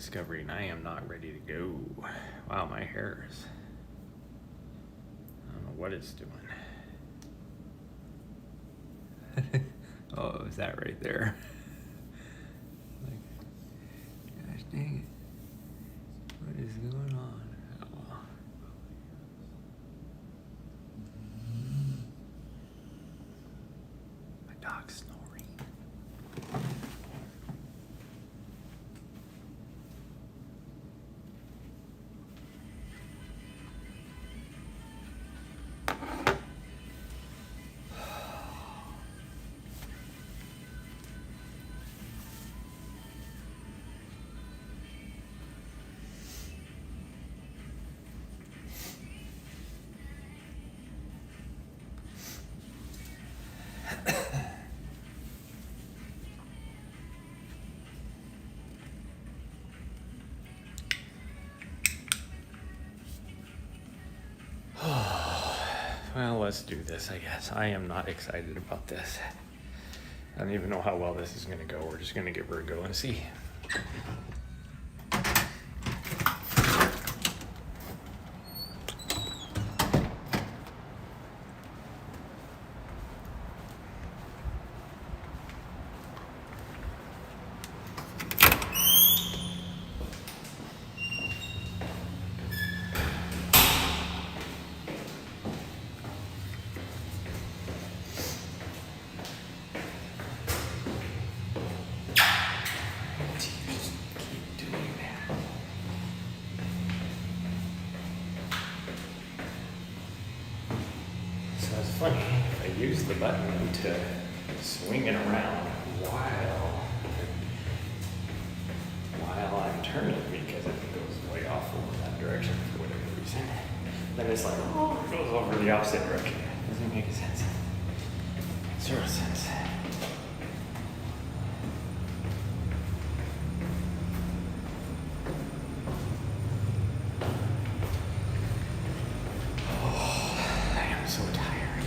discovering I am not ready to go. Wow, my hair is... I don't know what it's doing. Oh, is that right there? Like, gosh dang it. What is going on? Oh. My dog's snoring. Well, let's do this, I guess. I am not excited about this. I don't even know how well this is going to go. We're just going to give her a go and see. So it's funny, I use the button to swing it around while I'm turning, because it goes way off over that direction for whatever reason. Then it's like, oh, it goes over the opposite direction. Doesn't make sense. Zero sense. So tired.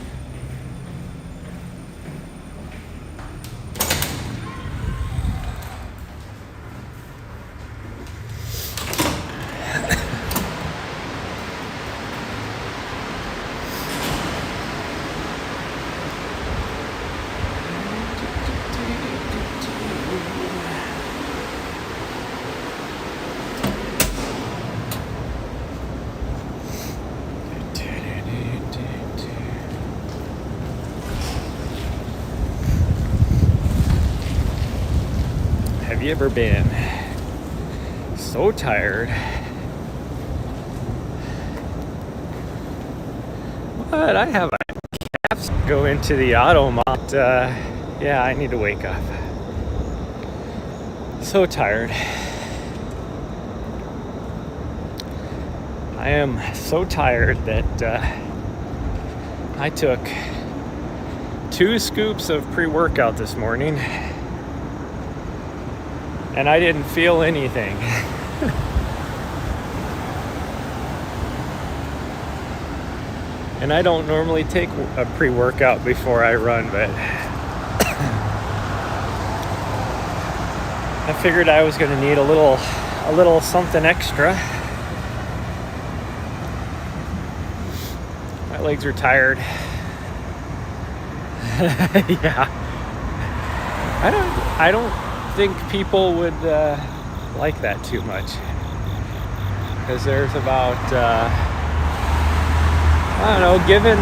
Have you ever been so tired, but I have a caps go into the auto mount? Yeah, I need to wake up. So tired. I am so tired that I took 2 scoops of pre-workout this morning. And I didn't feel anything. And I don't normally take a pre-workout before I run, but I figured I was gonna need a little something extra. My legs are tired. Yeah. I don't think people would like that too much, because there's about I don't know, given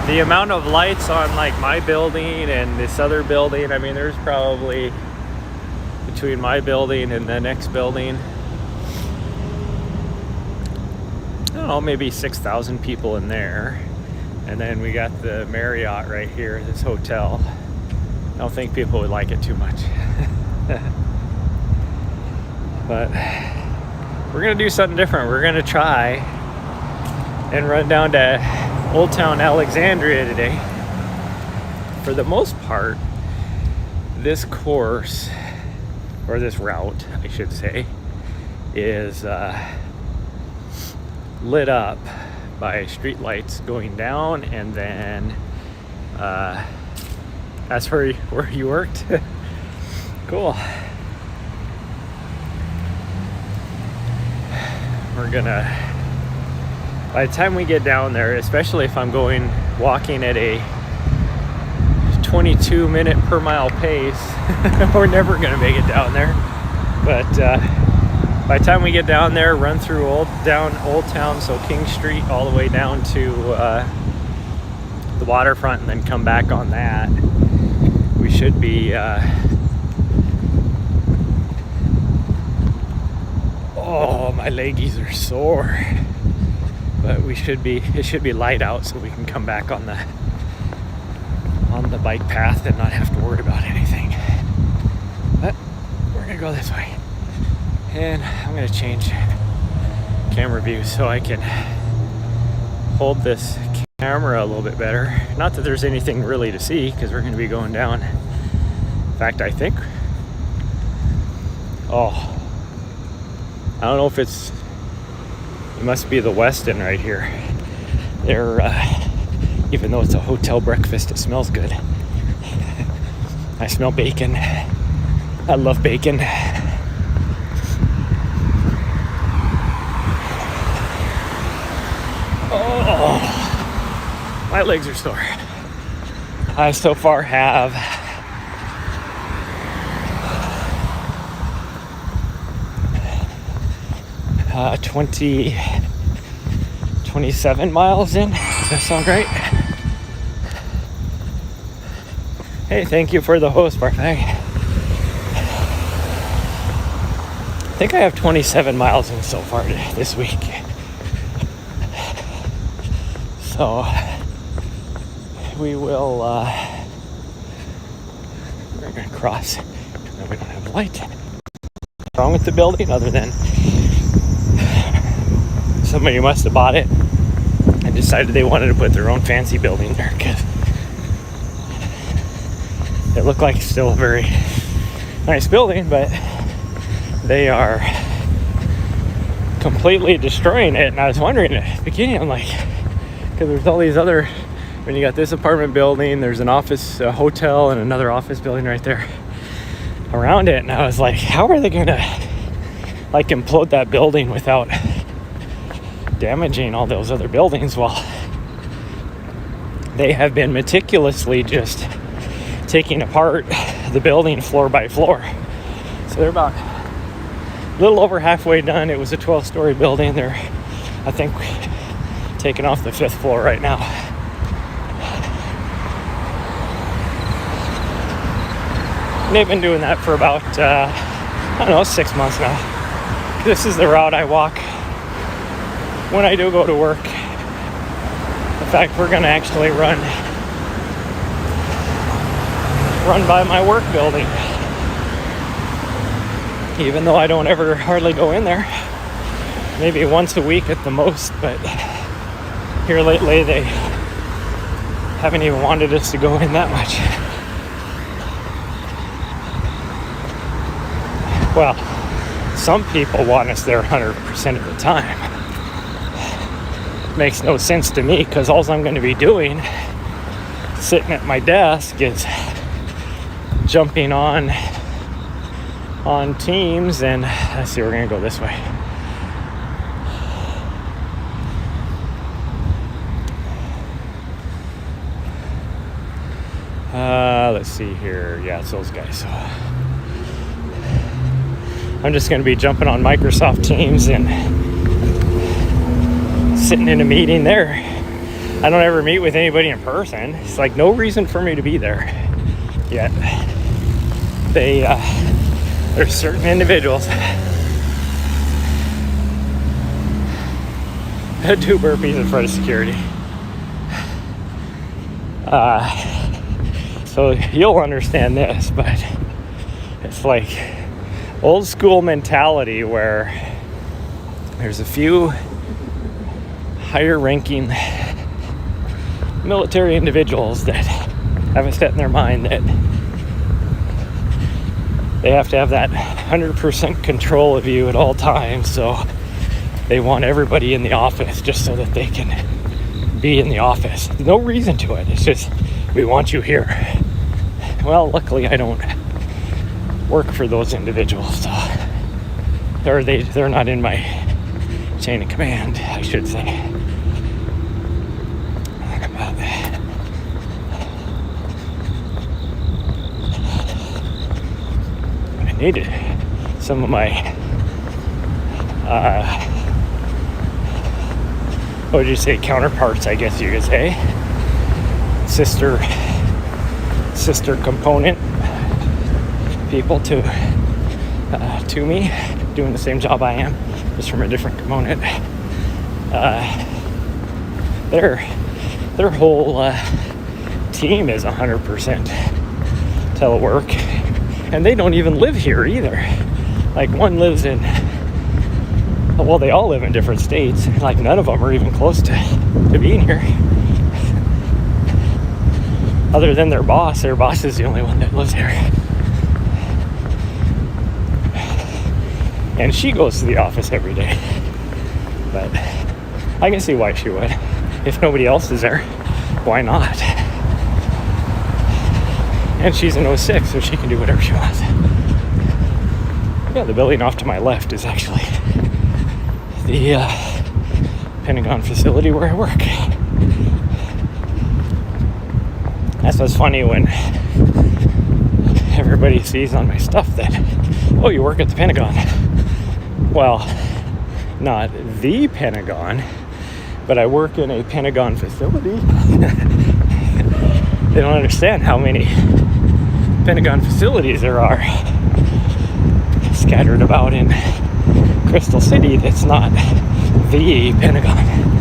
the amount of lights on like my building and this other building, I mean, there's probably between my building and the next building, I don't know, maybe 6,000 people in there, and then we got the Marriott right here, this hotel. I don't think people would like it too much. But we're gonna do something different. We're gonna try and run down to Old Town Alexandria today. For the most part, this course, or this route, I should say, is lit up by street lights going down, and then that's where you worked. Cool. we're gonna, by the time we get down there, especially if I'm going walking at a 22 minute per mile pace, we're never gonna make it down there. But by the time we get down there, run through Old Town, so King Street, all the way down to the waterfront, and then come back on that, we should be oh, my leggies are sore, but it should be light out, so we can come back on the bike path and not have to worry about anything. But we're gonna go this way, and I'm gonna change camera view so I can hold this camera a little bit better. Not that there's anything really to see, because we're gonna be going down. In fact, I think, oh, I don't know if it must be the Westin right here. They're, even though it's a hotel breakfast, it smells good. I smell bacon. I love bacon. Oh, my legs are sore. I so far have 27 miles in. Does that sound right? Hey, thank you for the host, Barfag. I think I have 27 miles in so far this week. So we will, we're gonna cross. No, we don't have a light. What's wrong with the building other than somebody must have bought it and decided they wanted to put their own fancy building there, because it looked like still a very nice building, but they are completely destroying it. And I was wondering at the beginning, I'm like, because there's all these other, when you got this apartment building, there's an office, a hotel, and another office building right there around it. And I was like, how are they gonna like implode that building without damaging all those other buildings? Well, they have been meticulously just taking apart the building floor by floor. So they're about a little over halfway done. It was a 12-story building. They're, I think, taking off the 5th floor right now. And they've been doing that for about, I don't know, 6 months now. This is the route I walk when I do go to work. In fact, we're gonna actually run by my work building, even though I don't ever hardly go in there. Maybe once a week at the most, but here lately they haven't even wanted us to go in that much. Well, some people want us there 100% of the time. Makes no sense to me, because all I'm going to be doing sitting at my desk is jumping on Teams, and let's see, we're going to go this way. Let's see here. Yeah, it's those guys. So I'm just going to be jumping on Microsoft Teams and sitting in a meeting there. I don't ever meet with anybody in person. It's like no reason for me to be there yet. There's certain individuals that do burpees in front of security. So you'll understand this, but it's like old school mentality where there's a few higher ranking military individuals that have it set in their mind that they have to have that 100% control of you at all times. So they want everybody in the office just so that they can be in the office. There's no reason to it. It's just, we want you here. Well, luckily I don't work for those individuals. So they're not in my chain of command, I should say. But I needed some of my what would you say, counterparts, I guess you could say, sister component people to me, doing the same job I am, just from a different component. Their whole team is 100% telework, and they don't even live here either. Like, one lives in, well, they all live in different states. Like, none of them are even close to being here. Other than their boss is the only one that lives here. And she goes to the office every day. But I can see why she would. If nobody else is there, why not? And she's an 06, so she can do whatever she wants. Yeah, the building off to my left is actually the Pentagon facility where I work. That's what's funny when everybody sees on my stuff that, oh, you work at the Pentagon. Well, not the Pentagon, but I work in a Pentagon facility. They don't understand how many Pentagon facilities there are scattered about in Crystal City that's not the Pentagon.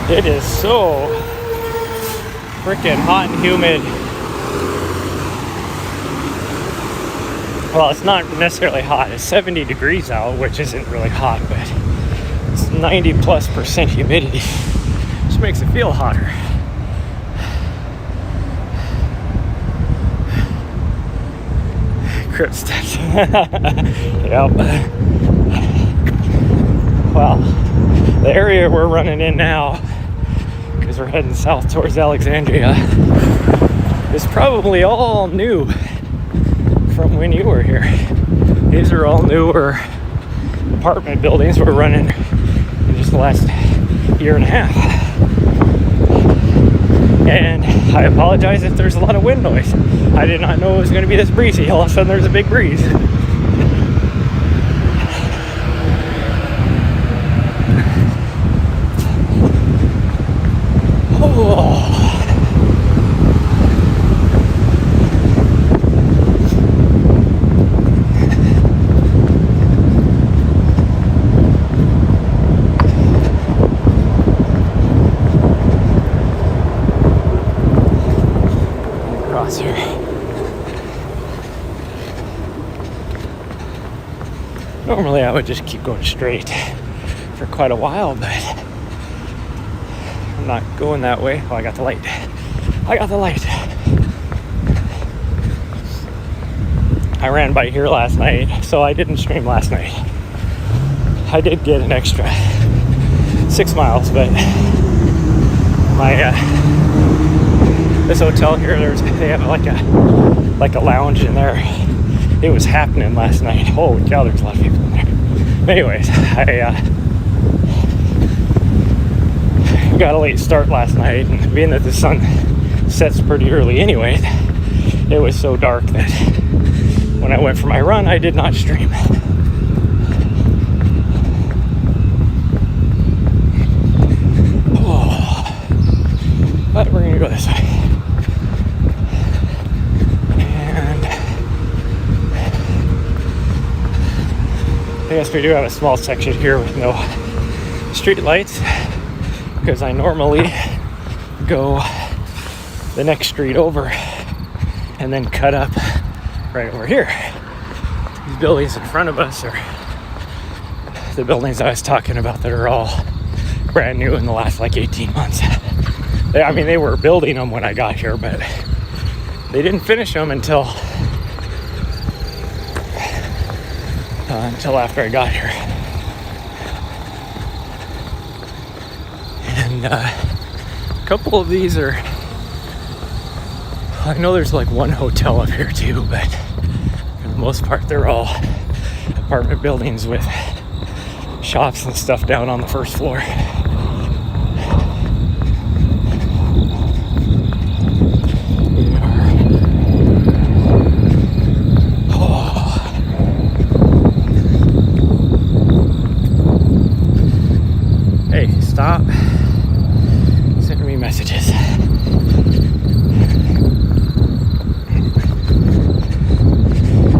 It is so freaking hot and humid. Well, it's not necessarily hot. It's 70 degrees out, which isn't really hot, but it's 90+% humidity, which makes it feel hotter. Crip steps. Yep. Well, the area we're running in now, because we're heading south towards Alexandria, is probably all new from when you were here. These are all newer apartment buildings we're running in just the last year and a half. And I apologize if there's a lot of wind noise. I did not know it was going to be this breezy. All of a sudden there's a big breeze. Oh. Across here. Normally I would just keep going straight for quite a while, but I'm not going that way. Oh, I got the light. I got the light. I ran by here last night, so I didn't stream last night. I did get an extra 6 miles, but my this hotel here, they have like a lounge in there. It was happening last night. Holy cow, there's a lot of people in there. Anyways, I got a late start last night, and being that the sun sets pretty early anyway, it was so dark that when I went for my run, I did not stream. Oh, but we're gonna go this way. And I guess we do have a small section here with no street lights, because I normally go the next street over and then cut up right over here. These buildings in front of us are the buildings I was talking about that are all brand new in the last like 18 months. I mean, they were building them when I got here, but they didn't finish them until after I got here. And a couple of these are, I know there's like one hotel up here too, but for the most part they're all apartment buildings with shops and stuff down on the first floor. Stop sending me messages.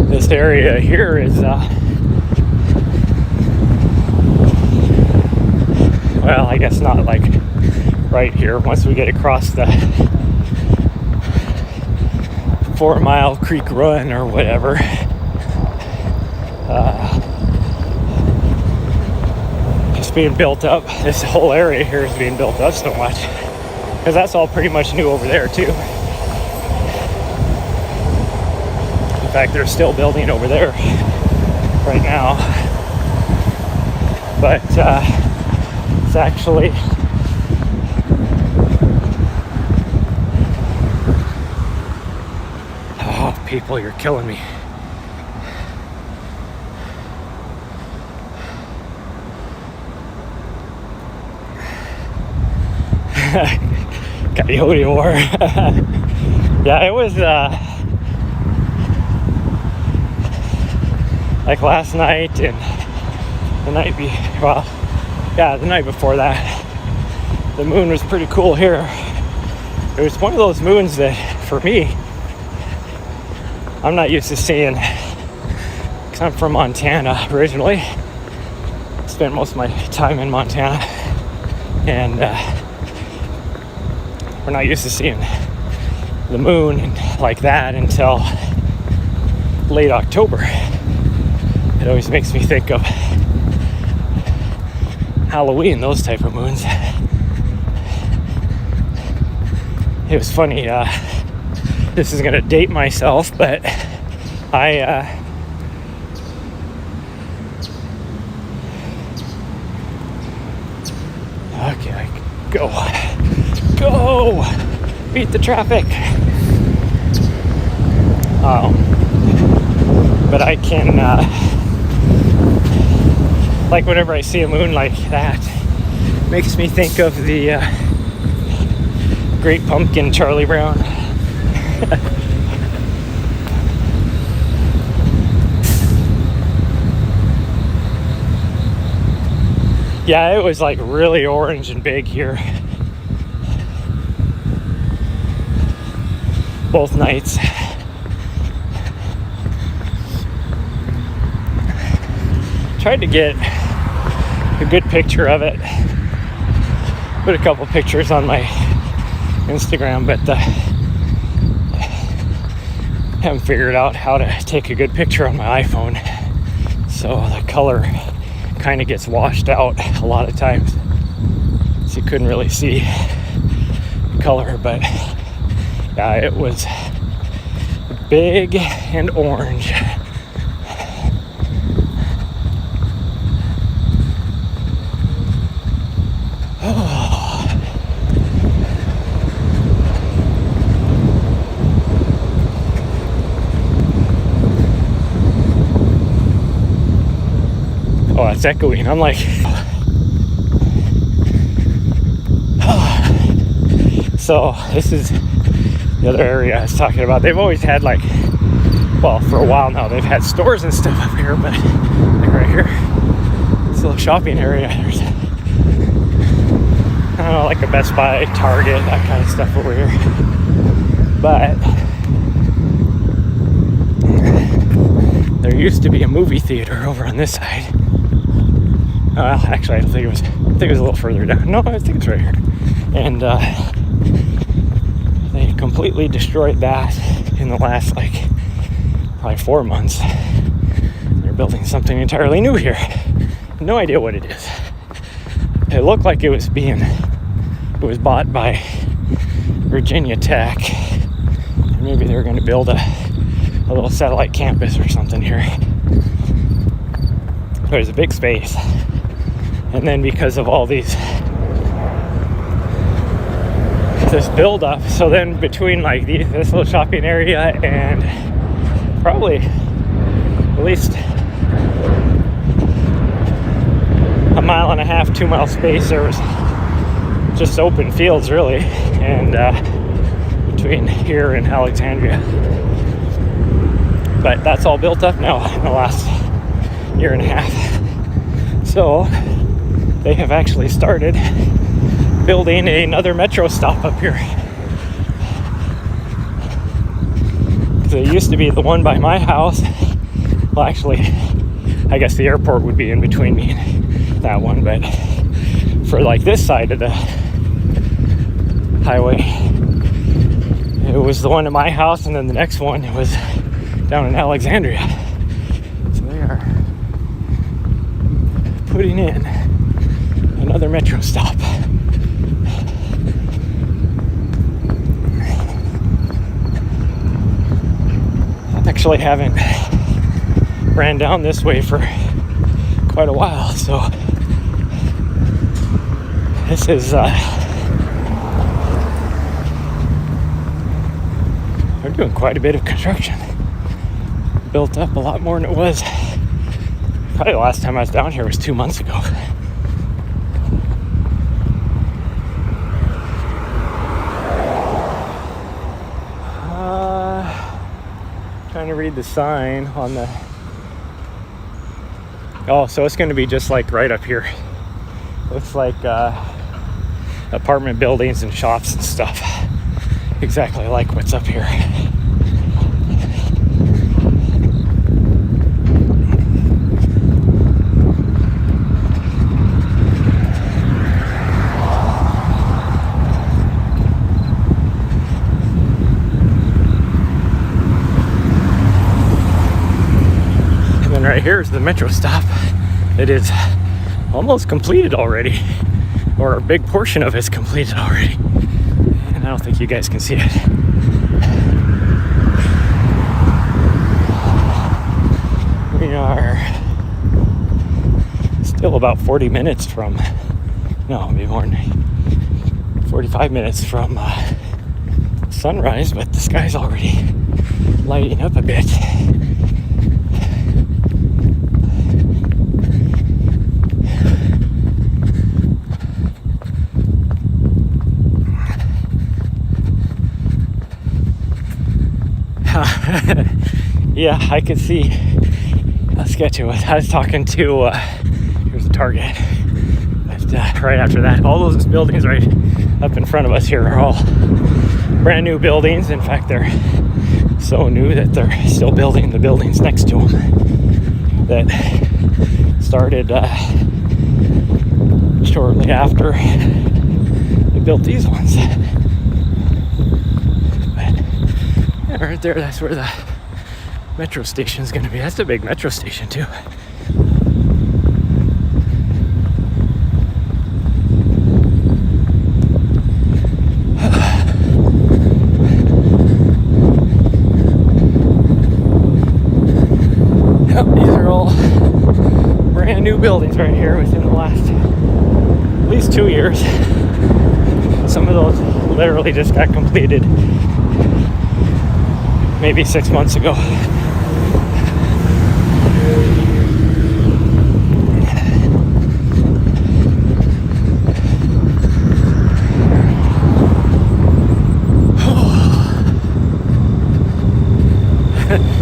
This area here is well, I guess not like right here. Once we get across the 4 Mile Creek Run or whatever, being built up. This whole area here is being built up so much because that's all pretty much new over there too. In fact, they're still building over there right now, but it's actually people, you're killing me. Coyote war. Yeah, it was like last night and the night before that, the moon was pretty cool here. It was one of those moons that, for me, I'm not used to seeing, because I'm from Montana originally. Spent most of my time in Montana, and we're not used to seeing the moon like that until late October. It always makes me think of Halloween, those type of moons. It was funny, this is gonna date myself, but okay, go, beat the traffic. But I can, like whenever I see a moon like that, it makes me think of the Great Pumpkin, Charlie Brown. Yeah, it was like really orange and big here. Both nights. Tried to get a good picture of it. Put a couple pictures on my Instagram, but haven't figured out how to take a good picture on my iPhone. So the color kind of gets washed out a lot of times, so you couldn't really see the color. But yeah, it was big and orange. Oh, it's echoing. I'm like, so this is the other area I was talking about. They've always had, like, well, for a while now, they've had stores and stuff up here, but like right here, this little shopping area, there's, I don't know, like a Best Buy, Target, that kind of stuff over here. But there used to be a movie theater over on this side. Actually, I think it was a little further down. No, I think it's right here. And they completely destroyed that in the last, like, probably 4 months. They're building something entirely new here. No idea what it is. It looked like it was bought by Virginia Tech. And maybe they're going to build a little satellite campus or something here. But it's a big space. And then because of all this build up, so then between like this little shopping area and probably at least a 1.5 2 mile space, there was just open fields really, and between here and Alexandria. But that's all built up now in the last 1.5 years. So they have actually started building another metro stop up here. So it used to be the one by my house. Well, actually, I guess the airport would be in between me and that one, but for like this side of the highway, it was the one at my house, and then the next one was down in Alexandria. So they are putting in another metro stop. I actually haven't ran down this way for quite a while, so this is they're doing quite a bit of construction. Built up a lot more than it was. Probably the last time I was down here was 2 months ago. Trying to read the sign on the... Oh, so it's going to be just like right up here. Looks like apartment buildings and shops and stuff. Exactly like what's up here. Right here is the metro stop. It is almost completed already, or a big portion of it's completed already, and I don't think you guys can see it. We are still about 40 minutes from, no, maybe more than 45 minutes from sunrise, but the sky's already lighting up a bit. Yeah, I could see how sketchy it was. I was talking to, here's a Target, but right after that, all those buildings right up in front of us here are all brand new buildings. In fact, they're so new that they're still building the buildings next to them that started shortly after they built these ones. But right there, that's where the metro station is going to be. That's a big metro station too. Yep, these are all brand new buildings right here within the last at least 2 years. Some of those literally just got completed maybe 6 months ago.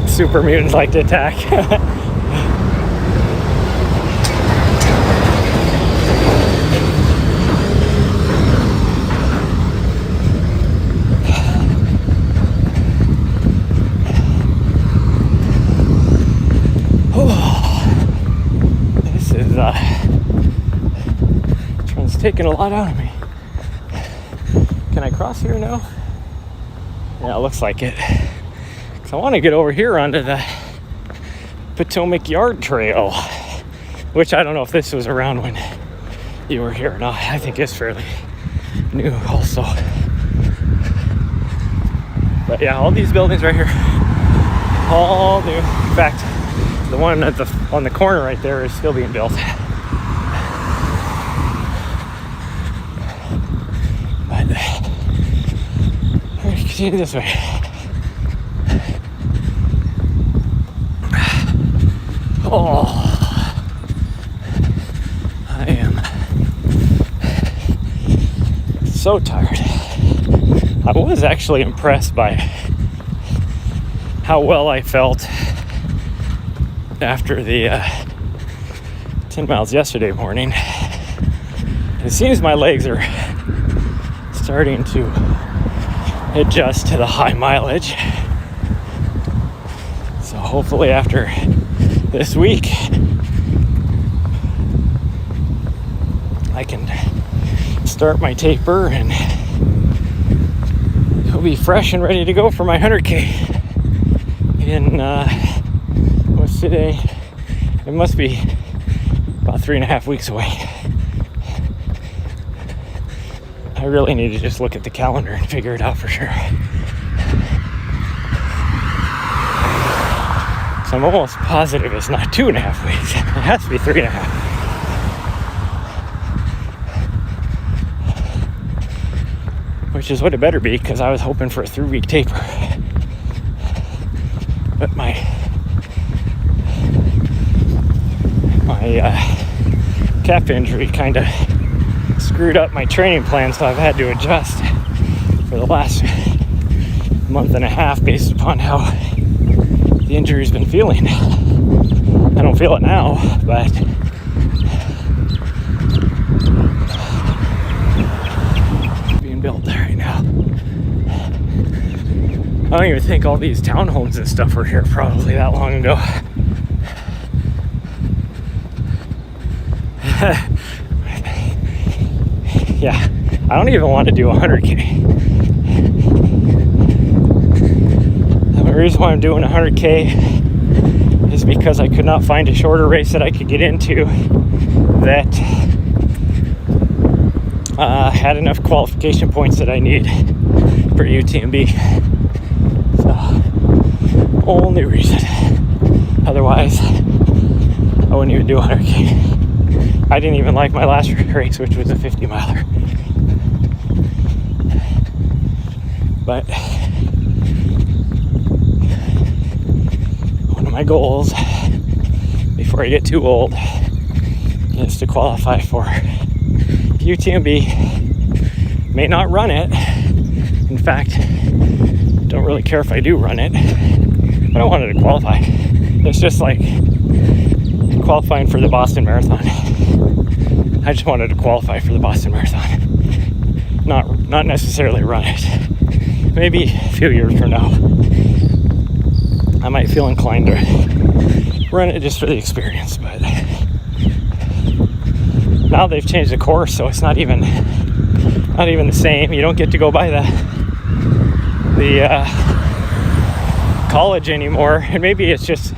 Super mutants like to attack. This one's taking a lot out of me. Can I cross here now? Yeah, it looks like it. I want to get over here onto the Potomac Yard Trail, which I don't know if this was around when you were here or not. I think it's fairly new also. But yeah, all these buildings right here, all new. In fact, the one on the corner right there is still being built. But let's continue this way. Oh, I am so tired. I was actually impressed by how well I felt after the 10 miles yesterday morning. It seems my legs are starting to adjust to the high mileage. So hopefully after this week, I can start my taper and it'll be fresh and ready to go for my 100K in, what's today? It must be about 3.5 weeks away. I really need to just look at the calendar and figure it out for sure. So I'm almost positive it's not 2.5 weeks. It has to be 3.5. Which is what it better be, because I was hoping for a 3-week taper. But my calf injury kind of screwed up my training plan, so I've had to adjust for the last month and a half based upon how the injury's been feeling. I don't feel it now, but being built right now. I don't even think all these townhomes and stuff were here probably that long ago. Yeah, I don't even want to do 100K. The reason why I'm doing 100K is because I could not find a shorter race that I could get into that had enough qualification points that I need for UTMB. So, only reason. Otherwise, I wouldn't even do 100K. I didn't even like my last race, which was a 50 miler. But one of my goals before I get too old is to qualify for UTMB. May not run it. In fact, don't really care if I do run it. But I wanted to qualify. It's just like qualifying for the Boston Marathon. I just wanted to qualify for the Boston Marathon. Not necessarily run it. Maybe a few years from now, I might feel inclined to run it just for the experience, but now they've changed the course, so it's not even the same. You don't get to go by the college anymore, and maybe it's just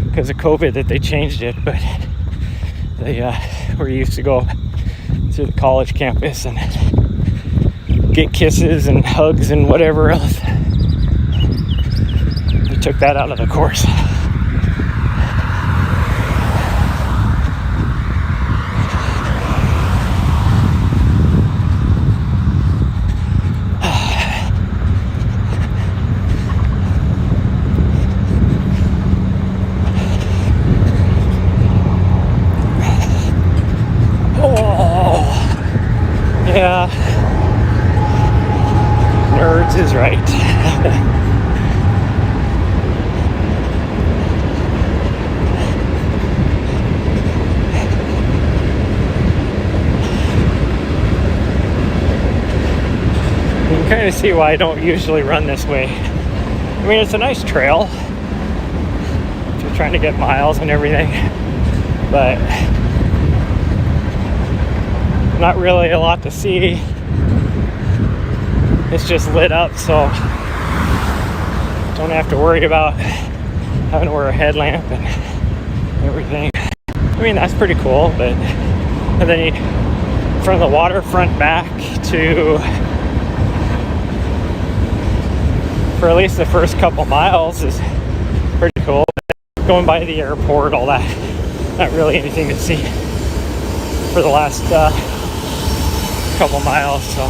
because of COVID that they changed it, but they where you used to go through the college campus and get kisses and hugs and whatever else. They took that out of the course. Yeah, nerds is right. You can kind of see why I don't usually run this way. I mean, it's a nice trail if you're trying to get miles and everything, but not really a lot to see. It's just lit up, so don't have to worry about having to wear a headlamp and everything. I mean, that's pretty cool, but and then from the waterfront back to for at least the first couple miles is pretty cool. Going by the airport, all that, not really anything to see for the last couple miles. So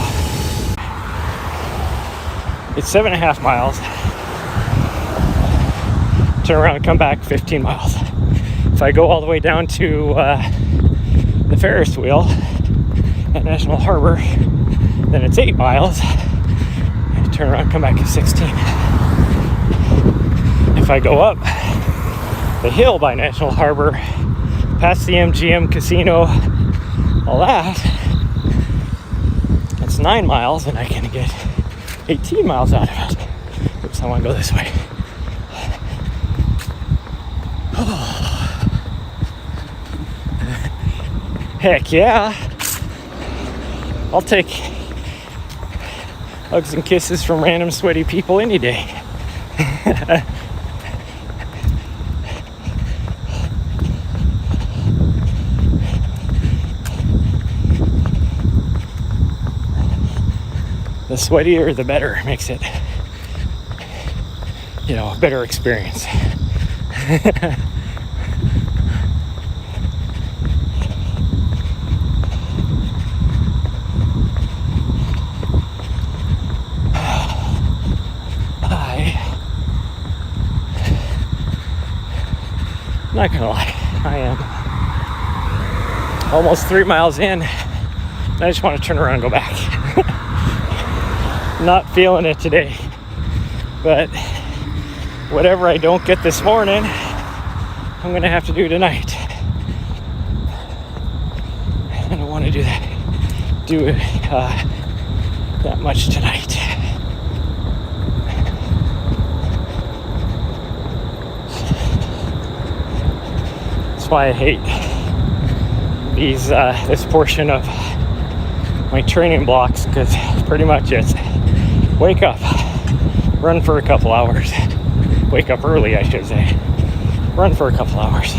it's 7.5 miles. Turn around and come back 15 miles. If I go all the way down to the Ferris wheel at National Harbor, then it's 8 miles. Turn around and come back at 16. If I go up the hill by National Harbor, past the MGM casino, all that, it's 9 miles, and I can get 18 miles out of it. Oops, I want to go this way. Heck yeah. I'll take hugs and kisses from random sweaty people any day. The sweatier, the better. It makes it, a better experience. Not gonna lie, I am almost 3 miles in. I just want to turn around and go back. Not feeling it today, but whatever I don't get this morning, I'm gonna have to do tonight. I don't want to do that much tonight. That's why I hate this portion of my training blocks, because pretty much it's wake up, run for a couple hours, wake up early, I should say, run for a couple hours,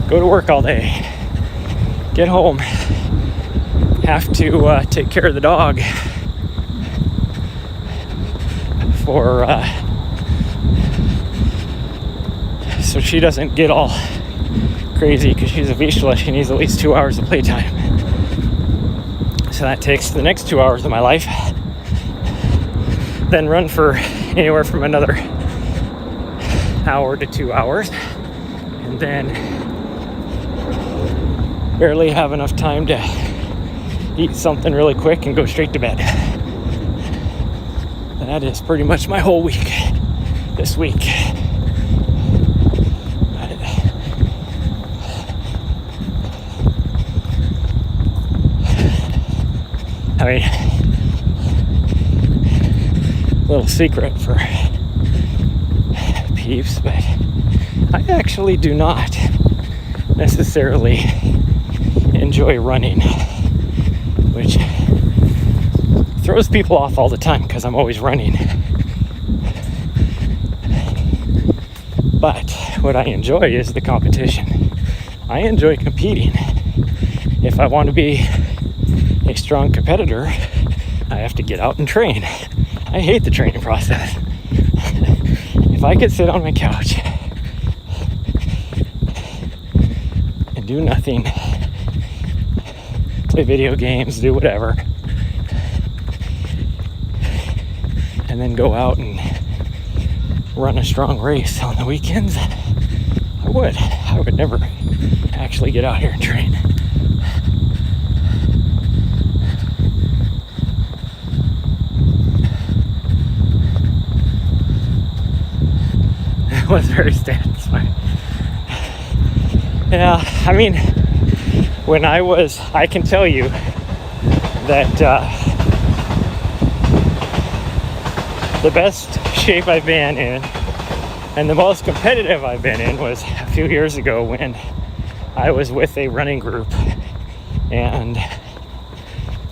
go to work all day, get home, have to take care of the dog for so she doesn't get all crazy, because she's a Vizsla. She needs at least 2 hours of playtime. So that takes the next 2 hours of my life. Then run for anywhere from another hour to 2 hours. And then barely have enough time to eat something really quick and go straight to bed. That is pretty much my whole week this week. I mean, little secret for peeps, but I actually do not necessarily enjoy running, which throws people off all the time because I'm always running. But what I enjoy is the competition. I enjoy competing. If I want to be a strong competitor, I have to get out and train. I hate the training process. If I could sit on my couch and do nothing, play video games, do whatever, and then go out and run a strong race on the weekends, I would never actually get out here and train. It was very satisfying. Yeah, I mean, I can tell you that the best shape I've been in and the most competitive I've been in was a few years ago when I was with a running group, and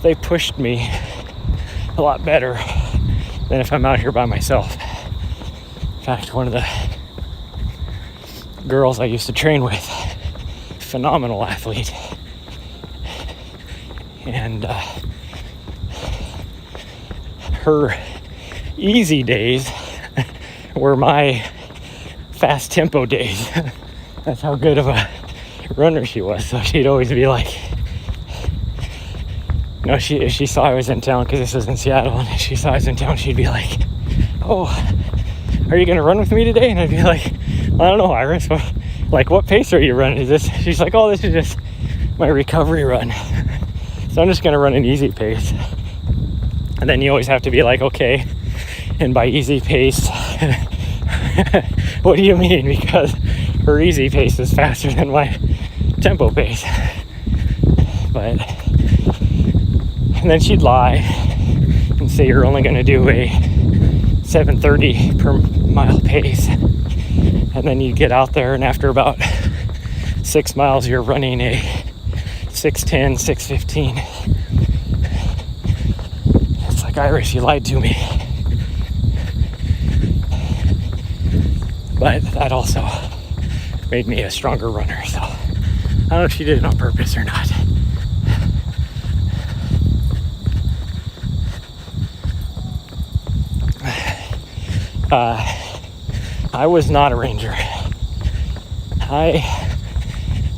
they pushed me a lot better than if I'm out here by myself. In fact, one of the girls I used to train with, phenomenal athlete, and her easy days were my fast tempo days. That's how good of a runner she was. So she'd always be like, if she saw I was in town, because this was in Seattle, and if she saw I was in town, she'd be like, oh, are you going to run with me today? And I'd be like, I don't know, Iris. What pace are you running? She's like, oh, this is just my recovery run. So I'm just going to run an easy pace. And then you always have to be like, okay, and by easy pace, what do you mean? Because her easy pace is faster than my tempo pace. And then she'd lie and say you're only going to do a 7:30 per mile pace. And then you get out there, and after about 6 miles, you're running a 6:10, 6:15. It's like, Iris, you lied to me. But that also made me a stronger runner. So I don't know if she did it on purpose or not. I was not a ranger. I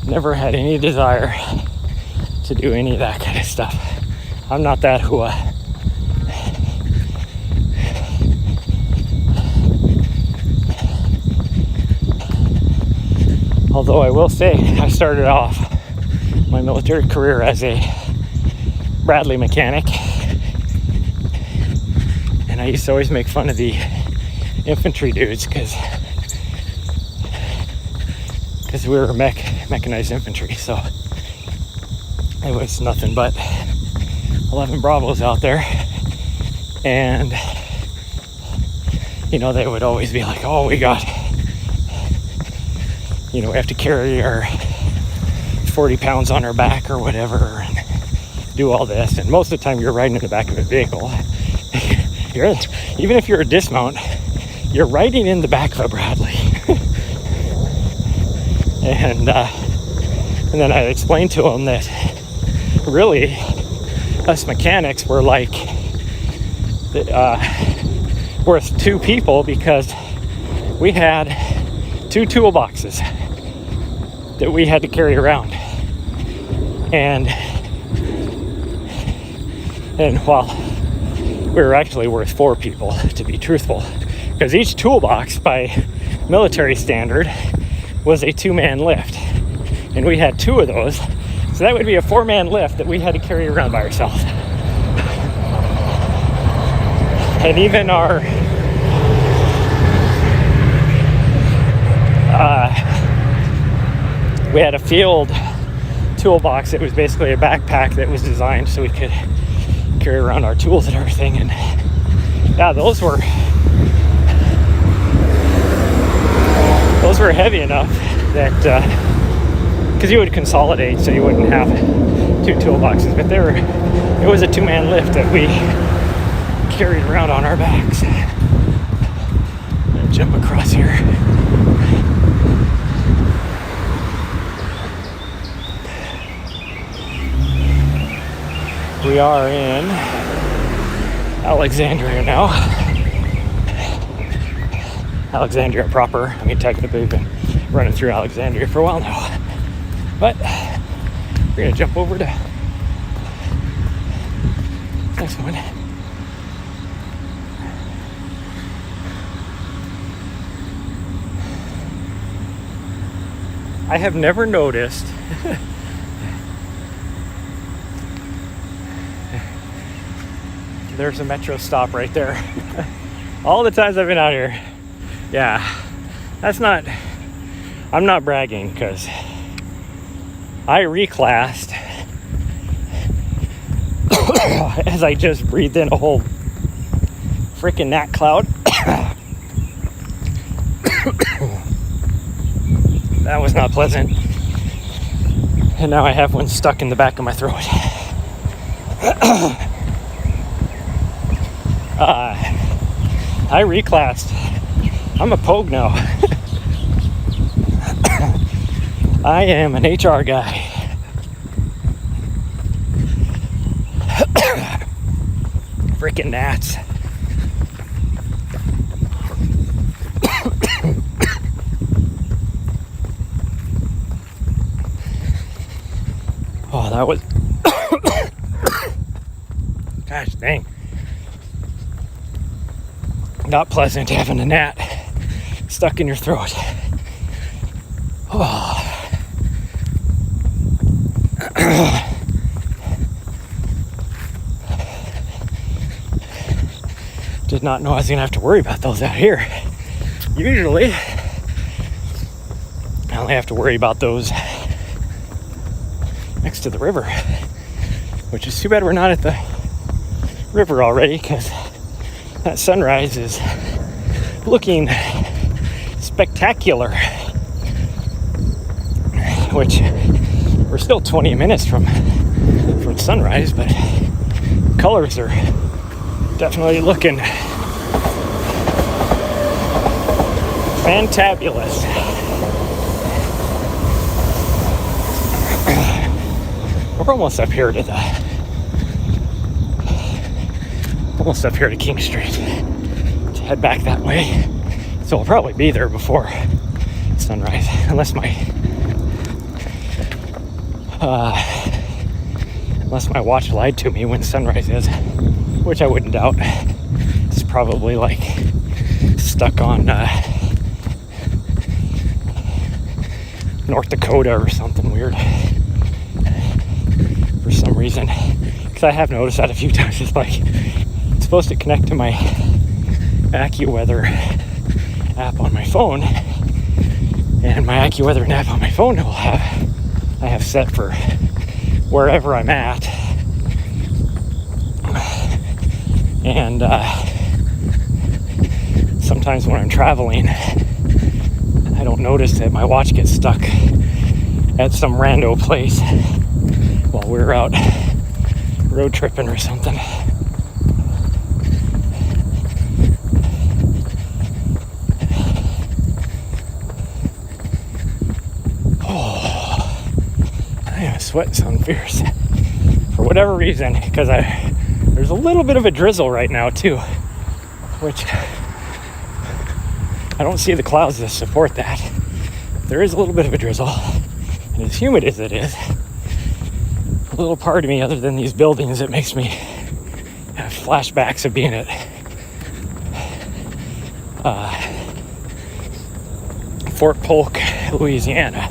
never had any desire to do any of that kind of stuff. I'm not that hua. Although I will say, I started off my military career as a Bradley mechanic, and I used to always make fun of the infantry dudes because we were mechanized infantry, so it was nothing but 11 Bravos out there, and they would always be like, oh, we have to carry our 40 pounds on our back or whatever and do all this. And most of the time you're riding in the back of a vehicle. Even if you're a dismount, you're riding in the back of a Bradley. And then I explained to him that really us mechanics were like worth two people, because we had two toolboxes that we had to carry around. And while we were actually worth four people, to be truthful, because each toolbox by military standard was a 2-man lift, and we had two of those, so that would be a 4-man lift that we had to carry around by ourselves. And even our we had a field toolbox that was basically a backpack that was designed so we could carry around our tools and everything. And yeah, those were heavy enough that because you would consolidate so you wouldn't have two toolboxes, but it was a 2-man lift that we carried around on our backs. I'm gonna jump across here. We are in Alexandria now. Alexandria proper. I mean, technically we've been running through Alexandria for a while now. But we're gonna jump over to next one. I have never noticed there's a metro stop right there. All the times I've been out here. Yeah, I'm not bragging, because I reclassed as I just breathed in a whole freaking gnat cloud. That was not pleasant. And now I have one stuck in the back of my throat. I reclassed. I'm a Pogue now. I am an HR guy. Freaking gnats. That was gosh dang, not pleasant having a gnat stuck in your throat. Oh. Did not know I was gonna have to worry about those out here. Usually I only have to worry about those next to the river, which is too bad we're not at the river already, because that sunrise is looking spectacular, which we're still 20 minutes from sunrise, but colors are definitely looking fantabulous. We're almost up here to King Street to head back that way, so we'll probably be there before sunrise, unless my watch lied to me when sunrise is, which I wouldn't doubt. It's probably like stuck on North Dakota or something weird for some reason, because I have noticed that a few times. It's like it's supposed to connect to my AccuWeather app on my phone, and my AccuWeather app on my phone I have set for wherever I'm at, and sometimes when I'm traveling I don't notice that my watch gets stuck at some rando place while we're out road tripping or something. Sweating something fierce for whatever reason, because there's a little bit of a drizzle right now too, which I don't see the clouds to support that. There is a little bit of a drizzle, and as humid as it is, a little part of me, other than these buildings, it makes me have flashbacks of being at Fort Polk, Louisiana.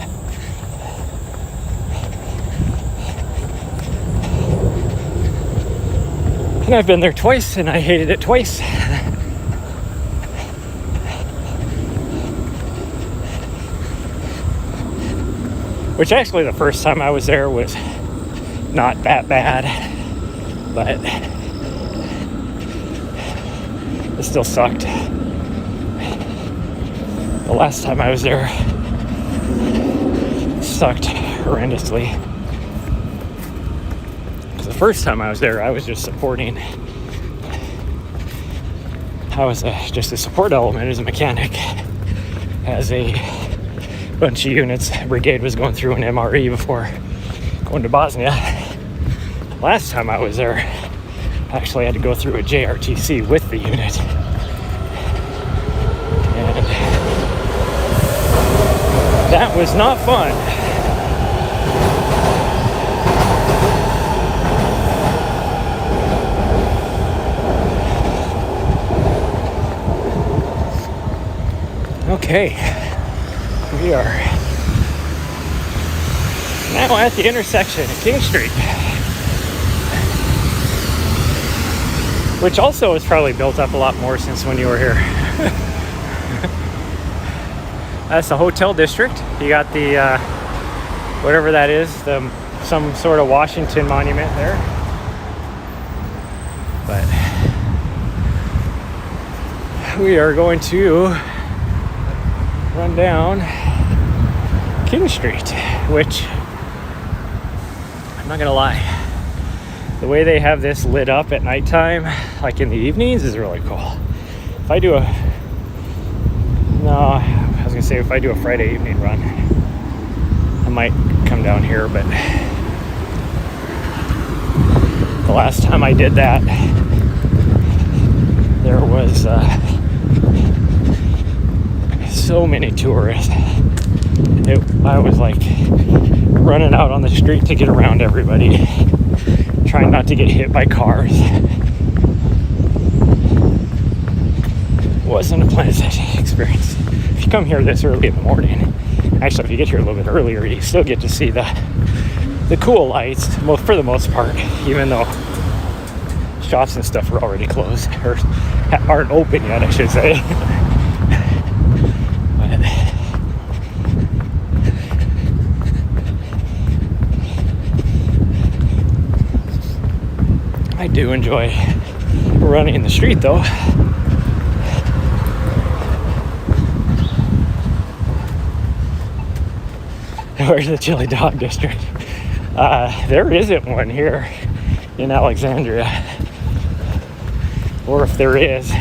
And I've been there twice, and I hated it twice. Which actually the first time I was there was not that bad, but it still sucked. The last time I was there sucked horrendously. The first time I was there, I was just supporting. I was just a support element as a mechanic, as a bunch of units. Brigade was going through an MRE before going to Bosnia. Last time I was there, I actually had to go through a JRTC with the unit. And that was not fun. Okay, we are now at the intersection of King Street, which also has probably built up a lot more since when you were here. That's the hotel district. You got the whatever that is, some sort of Washington monument there. But we are going to run down King Street, which I'm not gonna lie, the way they have this lit up at nighttime, like in the evenings, is really cool. If I do if I do a Friday evening run, I might come down here, but the last time I did that, there was so many tourists. I was like running out on the street to get around everybody, trying not to get hit by cars. Wasn't a pleasant experience. If you come here this early in the morning, actually if you get here a little bit earlier, you still get to see the cool lights for the most part, even though shops and stuff are already closed, or aren't open yet, I should say. But I do enjoy running in the street though. Where's the chili dog district? There isn't one here in Alexandria. Or if there is,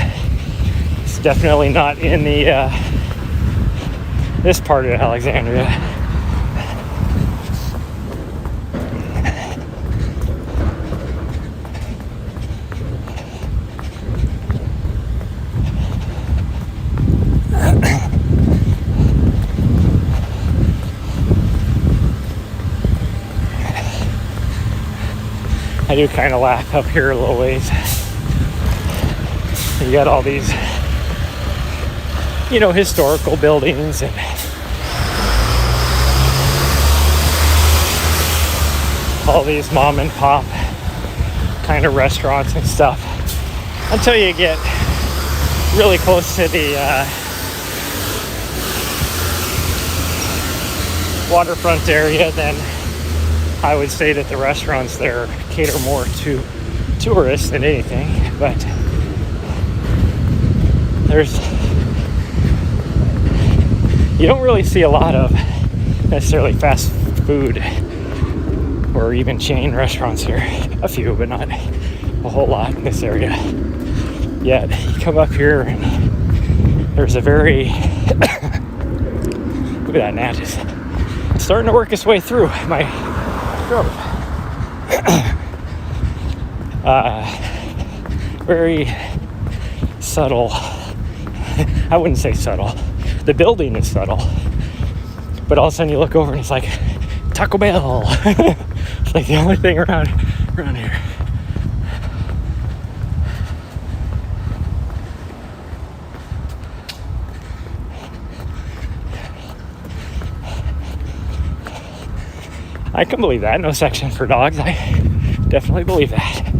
it's definitely not in the this part of Alexandria. I do kind of laugh up here a little ways. You got all these, historical buildings and all these mom and pop kind of restaurants and stuff. Until you get really close to the waterfront area, then I would say that the restaurants there cater more to tourists than anything, but you don't really see a lot of necessarily fast food or even chain restaurants here. A few, but not a whole lot in this area. Yet you come up here and there's a very look at that gnat is starting to work its way through my throat. Very subtle. I wouldn't say subtle. The building is subtle, but all of a sudden you look over and it's like Taco Bell. It's like the only thing around here. I can believe that. No section for dogs. I definitely believe that.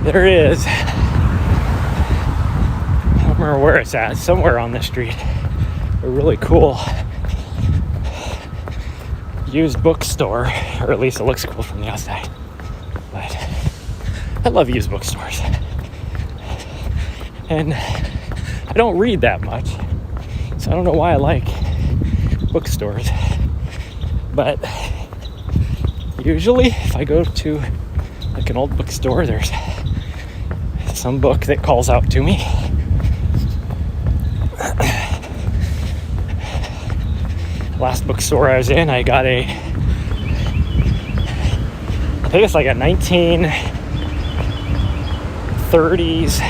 There is, I don't remember where it's at, somewhere on the street, a really cool used bookstore, or at least it looks cool from the outside. But I love used bookstores, and I don't read that much, so I don't know why I like bookstores. But usually if I go to like an old bookstore, there's some book that calls out to me. Last bookstore I was in, I got I think it's like a 1930s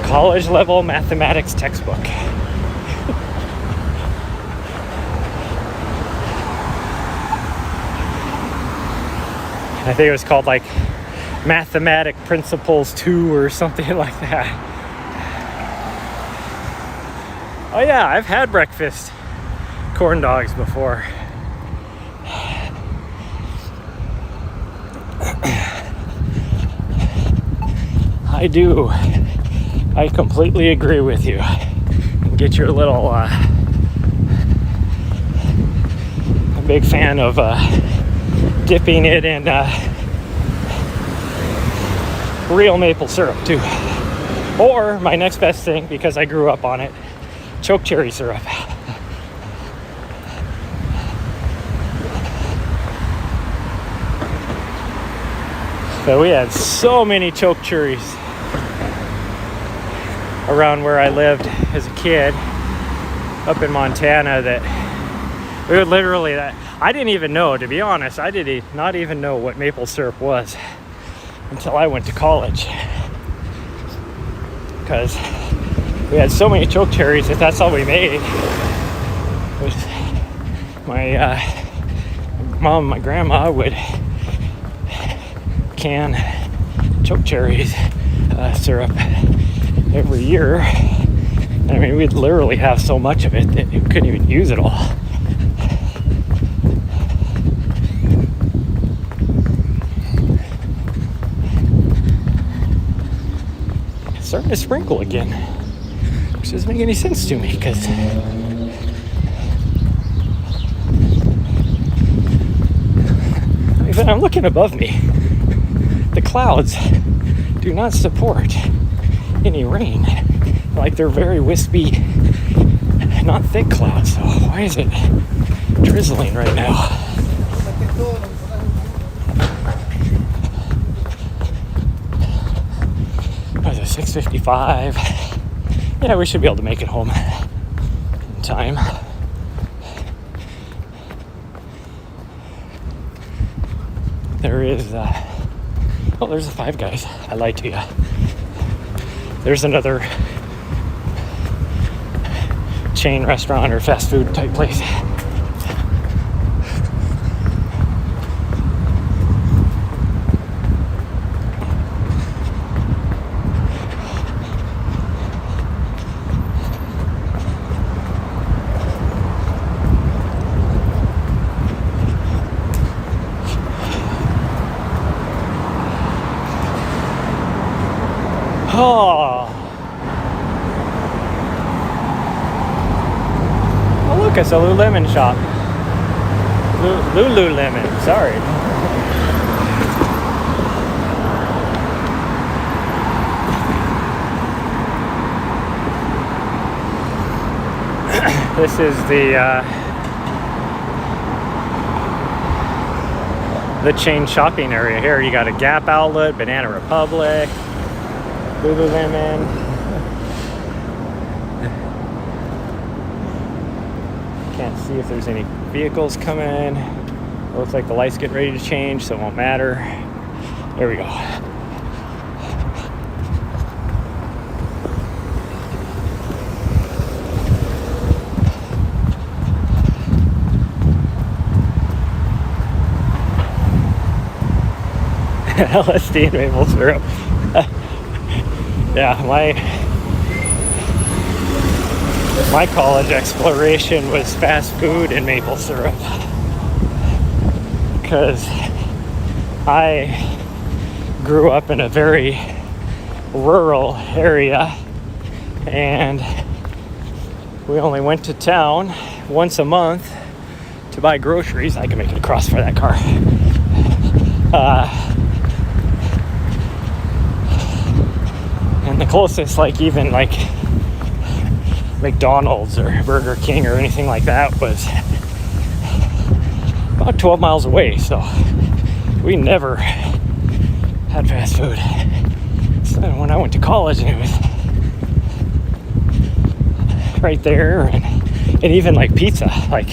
college level mathematics textbook. I think it was called like Mathematic Principles 2 or something like that. Oh yeah, I've had breakfast corn dogs before. I do. I completely agree with you. Get your little I'm a big fan of dipping it in real maple syrup too. Or my next best thing, because I grew up on it, choke cherry syrup. So we had so many choke cherries around where I lived as a kid up in Montana that we would literally, I didn't even know, to be honest, I did not even know what maple syrup was until I went to college, because we had so many choke cherries that that's all we made. My mom and my grandma would can choke cherries syrup every year. I mean, we'd literally have so much of it that you couldn't even use it all. It's starting to sprinkle again, which doesn't make any sense to me, because I'm looking above me. The clouds do not support any rain. Like, they're very wispy, not thick clouds. So why is it drizzling right now? What is it, 6:55? Yeah, we should be able to make it home in time. There is, oh, there's the Five Guys. I lied to you. There's another chain restaurant or fast food type place. Oh. Oh, look, it's a Lululemon shop. Lululemon, sorry. This is the chain shopping area here. You got a Gap outlet, Banana Republic, Lululemon. Can't see if there's any vehicles coming. It looks like the light's getting ready to change, so it won't matter. There we go. LSD and maple syrup. Yeah, my college exploration was fast food and maple syrup, because I grew up in a very rural area and we only went to town once a month to buy groceries. I can make it across for that car. And the closest, like, even like McDonald's or Burger King or anything like that was about 12 miles away, so we never had fast food. So when I went to college, and it was right there, and even like pizza, like,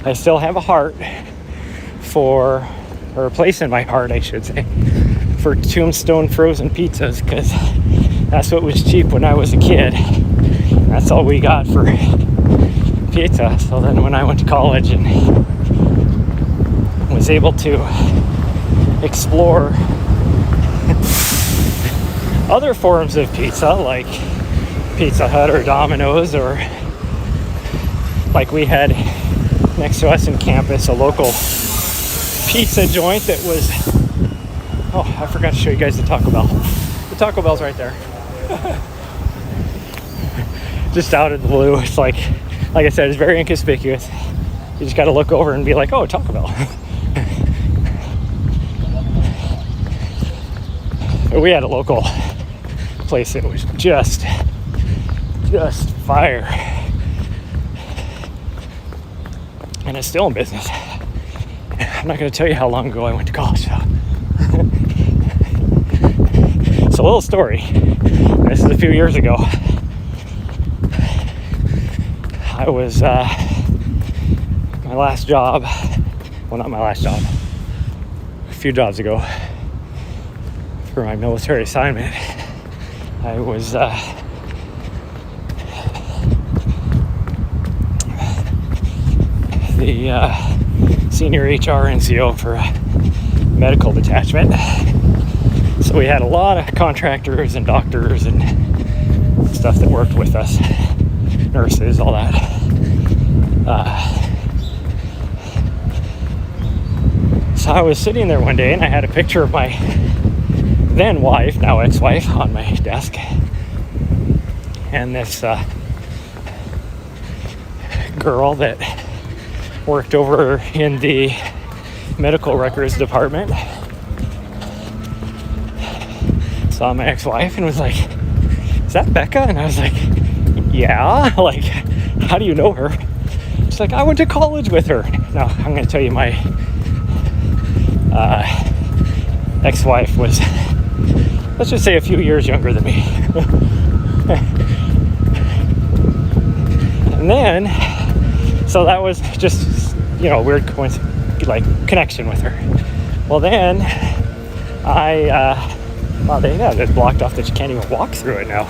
I still have a heart for, or a place in my heart, I should say, for Tombstone frozen pizzas, because that's what was cheap when I was a kid. That's all we got for pizza. So then when I went to college and was able to explore other forms of pizza, like Pizza Hut or Domino's, or like we had next to us in campus a local pizza joint that was, oh, I forgot to show you guys the Taco Bell. The Taco Bell's right there. Just out of the blue. It's like I said, it's very inconspicuous. You just got to look over and be like, oh, Taco Bell. But we had a local place that was just fire. And it's still in business. I'm not going to tell you how long ago I went to college, though. It's a little story. This is a few years ago. I was, my last job, well, not my last job, a few jobs ago, for my military assignment, I was, the senior HR NCO for a medical detachment. So we had a lot of contractors and doctors and stuff that worked with us, nurses, all that. So I was sitting there one day and I had a picture of my then wife, now ex-wife, on my desk. And this girl that worked over in the medical records department saw my ex-wife and was like, "Is that Becca?" And I was like, "Yeah." Like, how do you know her? She's like, "I went to college with her." Now, I'm going to tell you, my ex-wife was, let's just say, a few years younger than me. And then, so that was just, you know, weird coincidence, like connection with her. Well, then well, they've blocked off that you can't even walk through it now.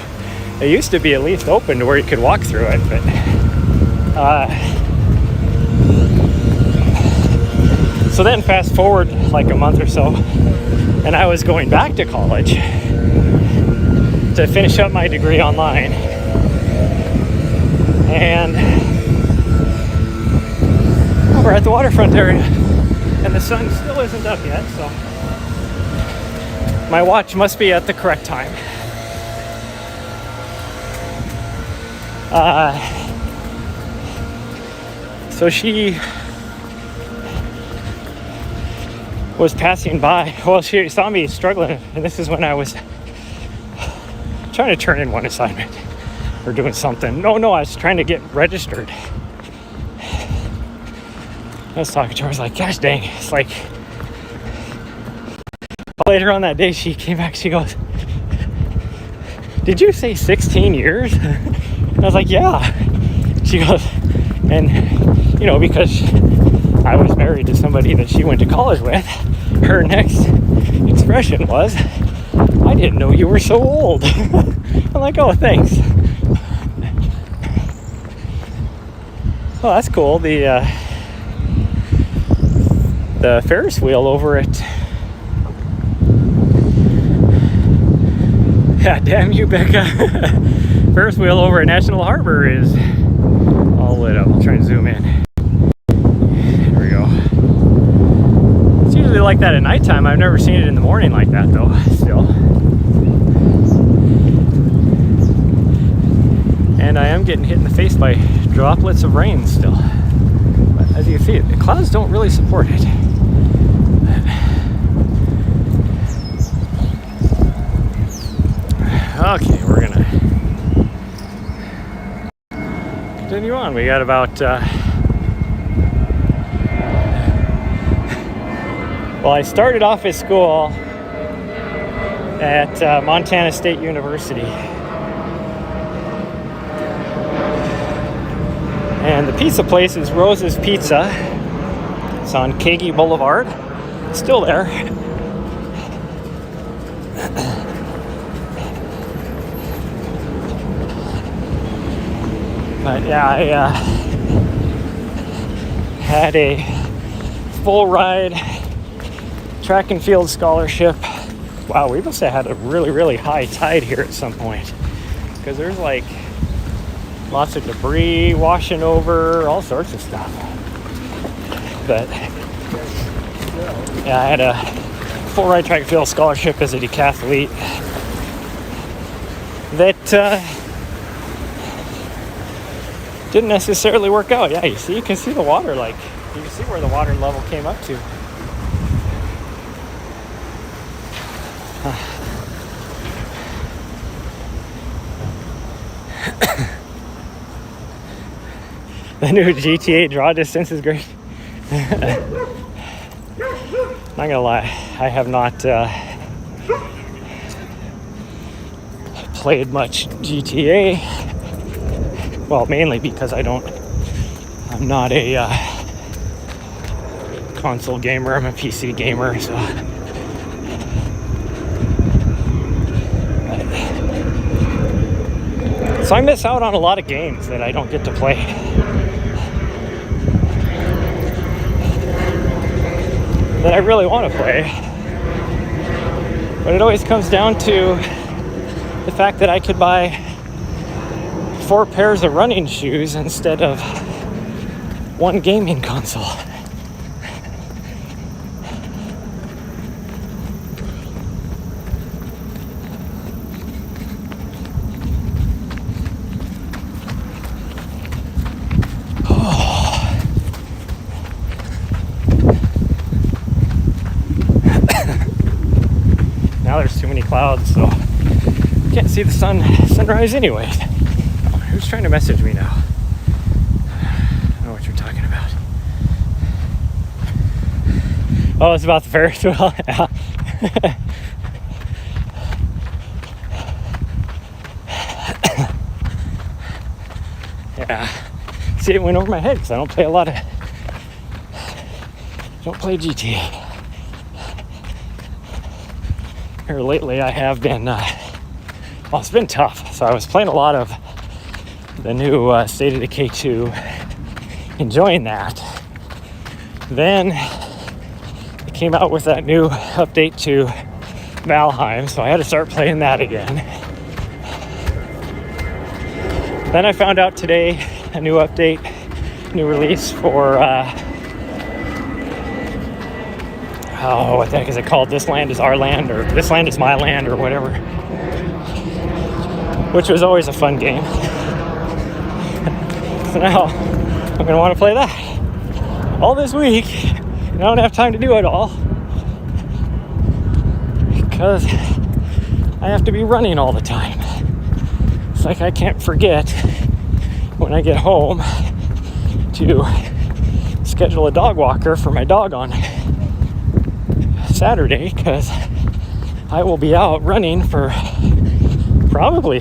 It used to be at least open to where you could walk through it, but so then fast forward like a month or so, and I was going back to college to finish up my degree online, and we're at the waterfront area, and the sun still isn't up yet, so my watch must be at the correct time. So she was passing by. Well, she saw me struggling, and this is when I was trying to turn in one assignment or doing something. No, I was trying to get registered. I was talking to her. I was like, "Gosh dang!" It's like later on that day, she came back. She goes, "Did you say 16 years?" And I was like, "Yeah." She goes, and you know, because I was married to somebody that she went to college with, her next expression was, "I didn't know you were so old." I'm like, "Oh, thanks." Well, that's cool. The Ferris wheel over at, yeah, damn you, Becca. Ferris wheel over at National Harbor is all lit up. I'll try and zoom in. There we go. It's usually like that at nighttime. I've never seen it in the morning like that, though, still. And I am getting hit in the face by droplets of rain still. But as you can see, the clouds don't really support it. Okay, we're gonna continue on. We got about well, I started off at school at Montana State University, and the pizza place is Rose's Pizza. It's on Kagi Boulevard. It's still there. But yeah, I had a full ride track and field scholarship. Wow, we must have had a really, really high tide here at some point, because there's like lots of debris washing over, all sorts of stuff. But yeah, I had a full ride track and field scholarship as a decathlete that didn't necessarily work out. Yeah, you can see the water, like, you can see where the water level came up to. The new GTA draw distance is great. Not gonna lie, I have not played much GTA. Well, mainly because I'm not a console gamer, I'm a PC gamer, so I miss out on a lot of games that I don't get to play. That I really want to play. But it always comes down to the fact that I could buy 4 pairs of running shoes instead of 1 gaming console. Now there's too many clouds, so can't see the sunrise anyways. Oh, who's trying to message me now? I don't know what you're talking about. Oh, it's about the Ferris wheel. Yeah. See, it went over my head because I don't play GTA. Here lately I have been, well, it's been tough. So I was playing a lot of the new State of Decay 2, enjoying that. Then it came out with that new update to Valheim, so I had to start playing that again. Then I found out today a new update, new release for what the heck is it called? This Land is Our Land, or This Land is My Land, or whatever. Which was always a fun game. So now I'm going to want to play that all this week. And I don't have time to do it all because I have to be running all the time. It's like I can't forget when I get home to schedule a dog walker for my dog on Saturday, because I will be out running for probably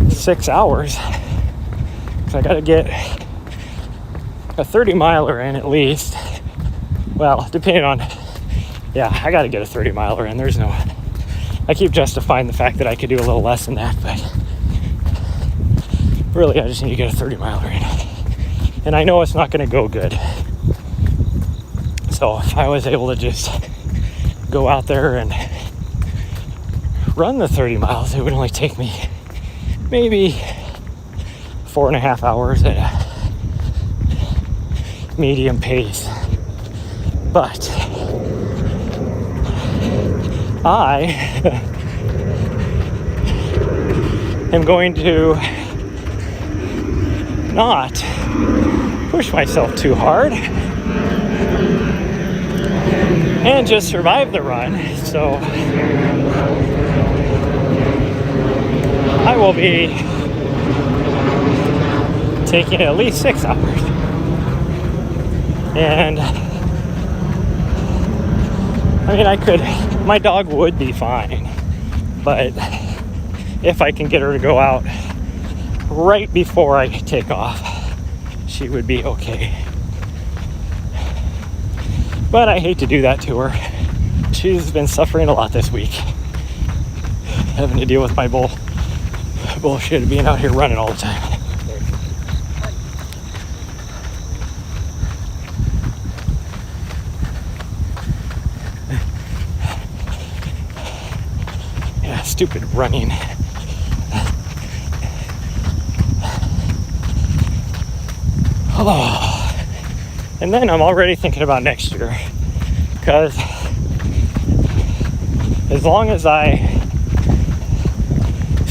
6 hours. So I gotta get a 30-miler in at least. Well, depending on, I gotta get a 30-miler in. I keep justifying the fact that I could do a little less than that, but really I just need to get a 30-miler in. And I know it's not gonna go good. So if I was able to just go out there and run the 30 miles, it would only take me maybe 4.5 hours at a medium pace. But I am going to not push myself too hard and just survive the run. So I will be taking at least 6 hours. And I mean, my dog would be fine, but if I can get her to go out right before I take off, she would be okay. But I hate to do that to her. She's been suffering a lot this week, having to deal with my bullshit of being out here running all the time. Yeah, stupid running. Oh. And then I'm already thinking about next year, because as long as I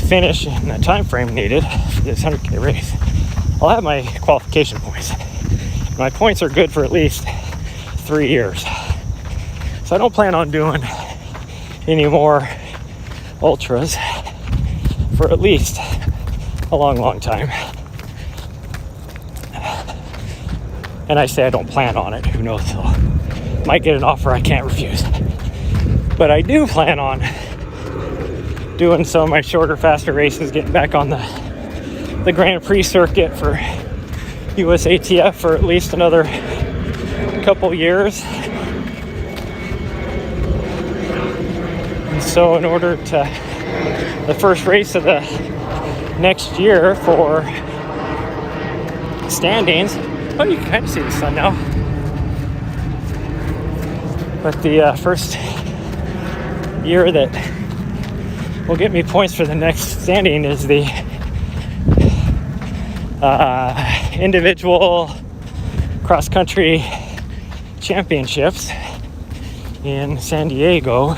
finish in the time frame needed for this 100K race, I'll have my qualification points. My points are good for at least 3 years. So I don't plan on doing any more ultras for at least a long time. And I say I don't plan on it. Who knows? So might get an offer I can't refuse. But I do plan on doing some of my shorter, faster races, getting back on the Grand Prix circuit for USATF for at least another couple years. And so in order to, the first race of the next year for standings, oh, you can kind of see the sun now. But the first year that will get me points for the next standing is the individual cross-country championships in San Diego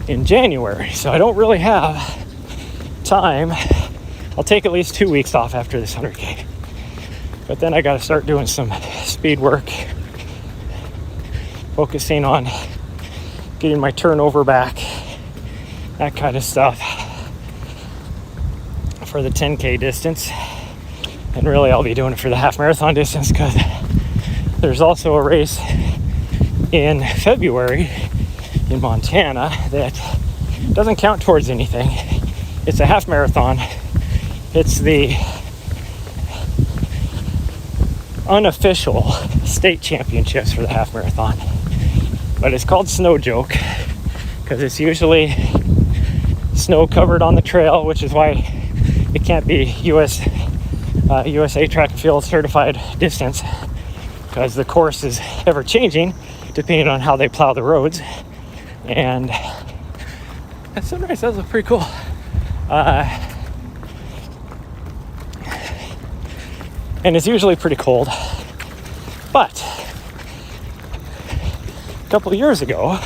in January. So I don't really have time. I'll take at least 2 weeks off after this 100K. But then I got to start doing some speed work, focusing on getting my turnover back, that kind of stuff for the 10K distance. And really I'll be doing it for the half marathon distance, because there's also a race in February in Montana that doesn't count towards anything. It's a half marathon. It's the unofficial state championships for the half marathon, but it's called Snow Joke because it's usually snow covered on the trail, which is why it can't be USA Track and Field certified distance, because the course is ever changing depending on how they plow the roads. And that sunrise does look pretty cool. And it's usually pretty cold, but a couple of years ago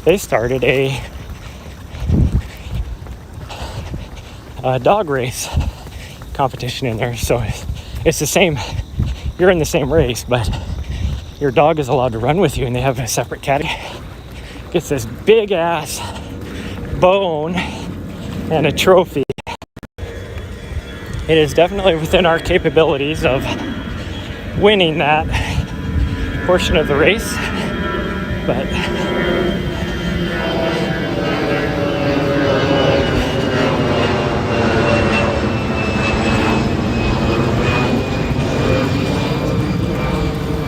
they started a dog race competition in there. So it's the same, you're in the same race, but your dog is allowed to run with you, and they have a separate category. Gets this big ass bone and a trophy. It is definitely within our capabilities of winning that portion of the race, but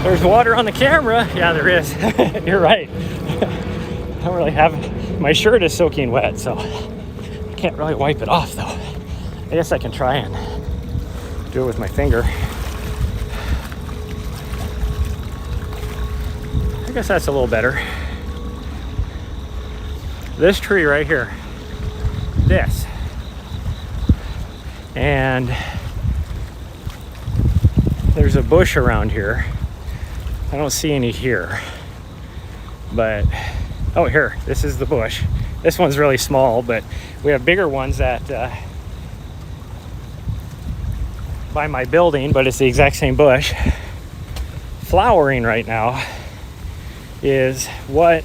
there's water on the camera. Yeah, there is. You're right. I don't really have, my shirt is soaking wet, so I can't really wipe it off though. I guess I can try and do it with my finger. I guess that's a little better. This tree right here, this, and there's a bush around here. I don't see any here, but oh, here, this is the bush. This one's really small, but we have bigger ones that by my building, but it's the exact same bush. Flowering right now is what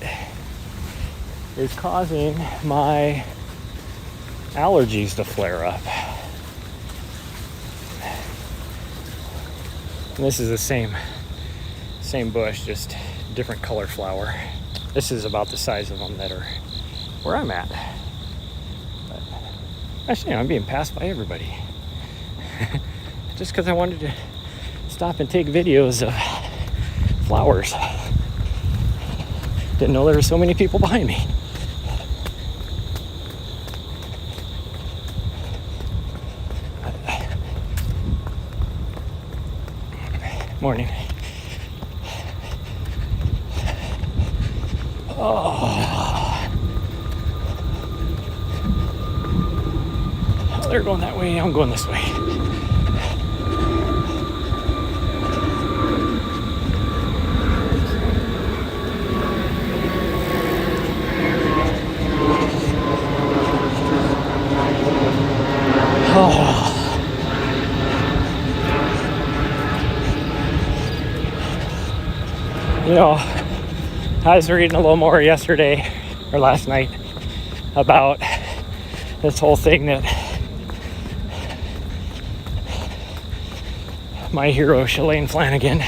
is causing my allergies to flare up. And this is the same bush, just different color flower. This is about the size of them that are where I'm at. But actually, I'm being passed by everybody. Just because I wanted to stop and take videos of flowers. Didn't know there were so many people behind me. Morning. Oh, they're going that way. I'm going this way. You know, I was reading a little more yesterday or last night about this whole thing that my hero Shalane Flanagan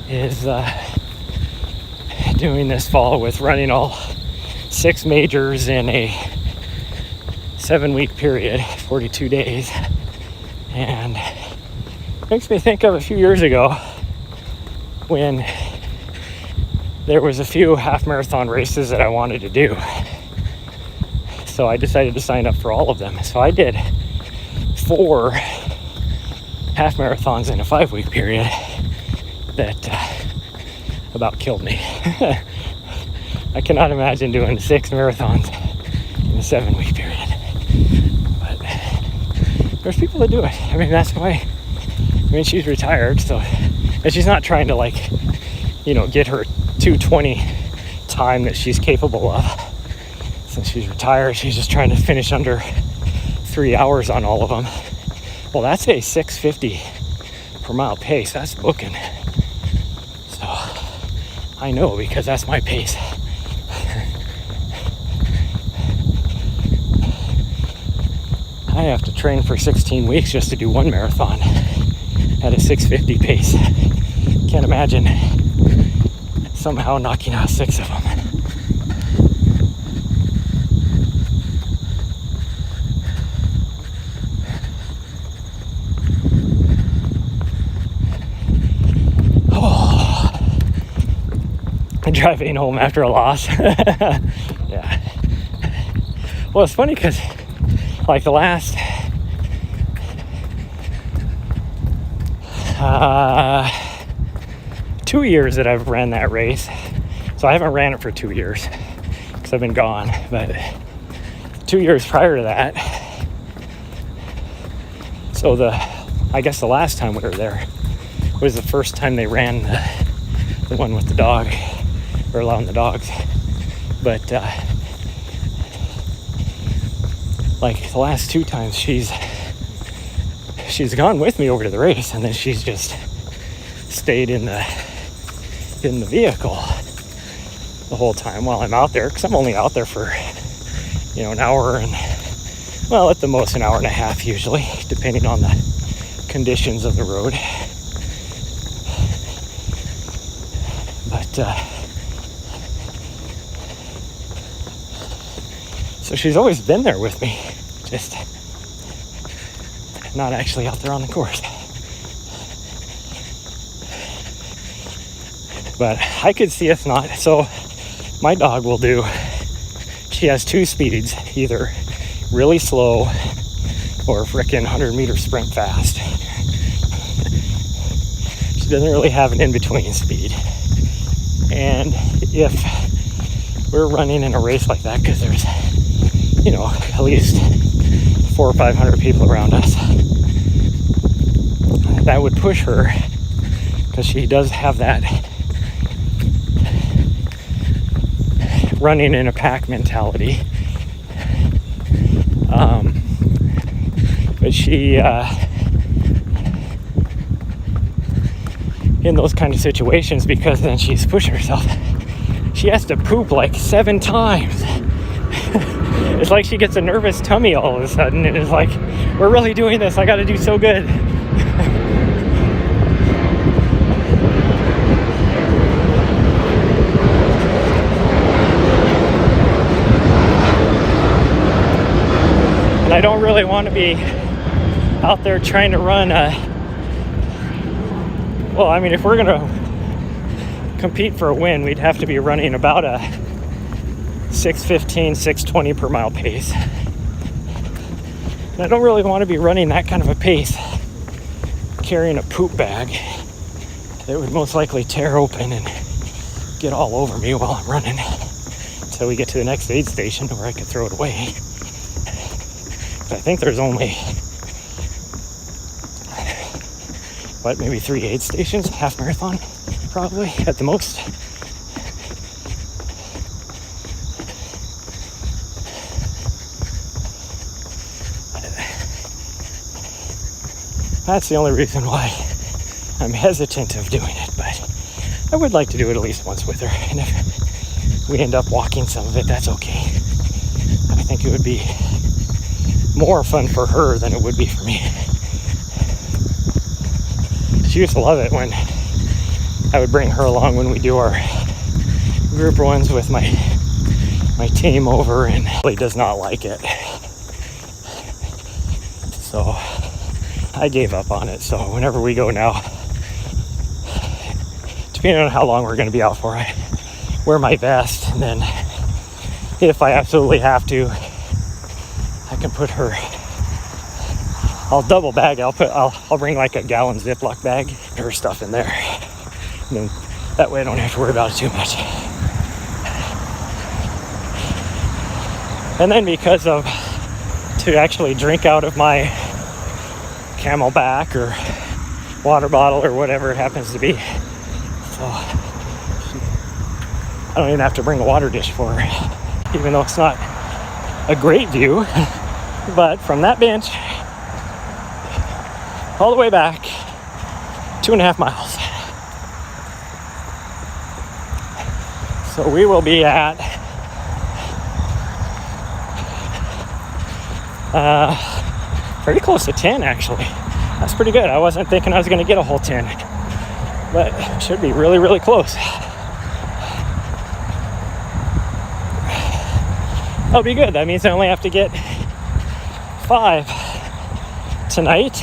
is doing this fall with running all 6 majors in a 7-week period, 42 days. And it makes me think of a few years ago when there was a few half marathon races that I wanted to do. So I decided to sign up for all of them. So I did 4 half marathons in a 5-week period that about killed me. I cannot imagine doing 6 marathons in a 7-week period. But there's people that do it. I mean, that's why. I mean, she's retired, so, and she's not trying to, like, you know, get her 2:20 time that she's capable of. Since she's retired, she's just trying to finish under 3 hours on all of them. Well, that's a 6:50 per mile pace. That's booking. So I know, because that's my pace. I have to train for 16 weeks just to do 1 marathon at a 6:50 pace. Can't imagine somehow knocking out 6 of them. Oh, driving home after a loss. Yeah. Well, it's funny because, like, the last 2 years that I've ran that race, so I haven't ran it for 2 years because I've been gone, but 2 years prior to that, so I guess the last time we were there was the first time they ran the one with the dog, or allowing the dogs. But like the last 2 times she's gone with me over to the race, and then she's just stayed in the vehicle the whole time while I'm out there, because I'm only out there for, you know, an hour and, well, at the most an hour and a half usually, depending on the conditions of the road. But so she's always been there with me, just not actually out there on the course. But I could see us not. So my dog will do, she has 2 speeds, either really slow or frickin' 100-meter sprint fast. She doesn't really have an in-between speed. And if we're running in a race like that, because there's, you know, at least 400 or 500 people around us, that would push her, because she does have that running in a pack mentality. But she, in those kind of situations, because then she's pushing herself, she has to poop like 7 times. It's like she gets a nervous tummy all of a sudden, and it's like, we're really doing this, I gotta do so good. And I don't really want to be out there trying to run well, I mean, if we're gonna compete for a win, we'd have to be running about a 6:15, 6:20 per mile pace. And I don't really want to be running that kind of a pace, carrying a poop bag that would most likely tear open and get all over me while I'm running, until we get to the next aid station where I can throw it away. But I think there's only, maybe 3 aid stations, half marathon, probably, at the most. That's the only reason why I'm hesitant of doing it, but I would like to do it at least once with her. And if we end up walking some of it, that's okay. I think it would be more fun for her than it would be for me. She used to love it when I would bring her along when we do our group runs with my team over, and really does not like it. So I gave up on it. So whenever we go now, depending on how long we're going to be out for, I wear my vest, and then if I absolutely have to, I can put her, I'll double bag it. I'll bring like a gallon Ziploc bag, her stuff in there, and then that way I don't have to worry about it too much. And then because of, to actually drink out of my Camelback or water bottle or whatever it happens to be, so I don't even have to bring a water dish for her, even though it's not a great view. But from that bench all the way back, 2.5 miles. So we will be at pretty close to 10 actually. That's pretty good. I wasn't thinking I was going to get a whole 10, but it should be really, really close. That'll be good. That means I only have to get 5 tonight.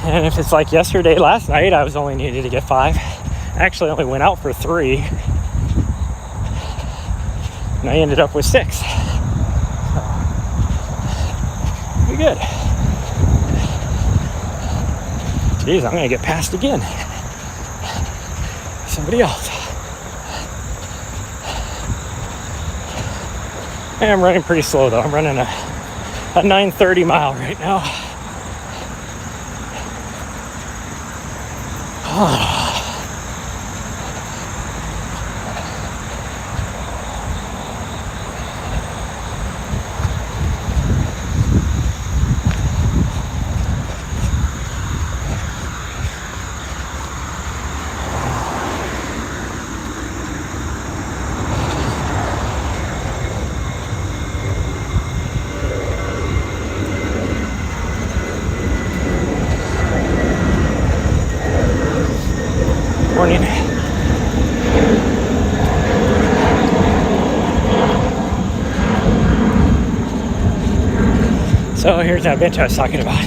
And if it's like yesterday, last night, I was only needed to get 5. Actually, I only went out for 3. And I ended up with 6. So, pretty good. Jeez, I'm going to get passed again. Somebody else. I'm running pretty slow though. I'm running a 9:30 mile right now. Morning. So here's that bench I was talking about.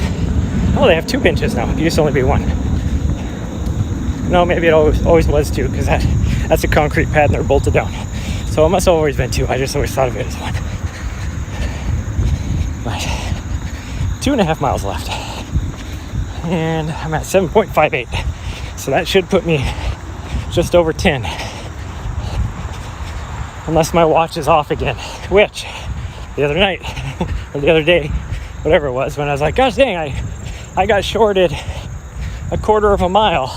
Oh, they have 2 benches now. It used to only be 1. No, maybe it always was 2, because that's a concrete pad and they're bolted down. So it must have always been 2. I just always thought of it as 1. But 2.5 miles left. And I'm at 7.58. So that should put me just over 10. Unless my watch is off again. Which, the other night, or the other day, whatever it was, when I was like, gosh dang, I got shorted a 1/4 mile.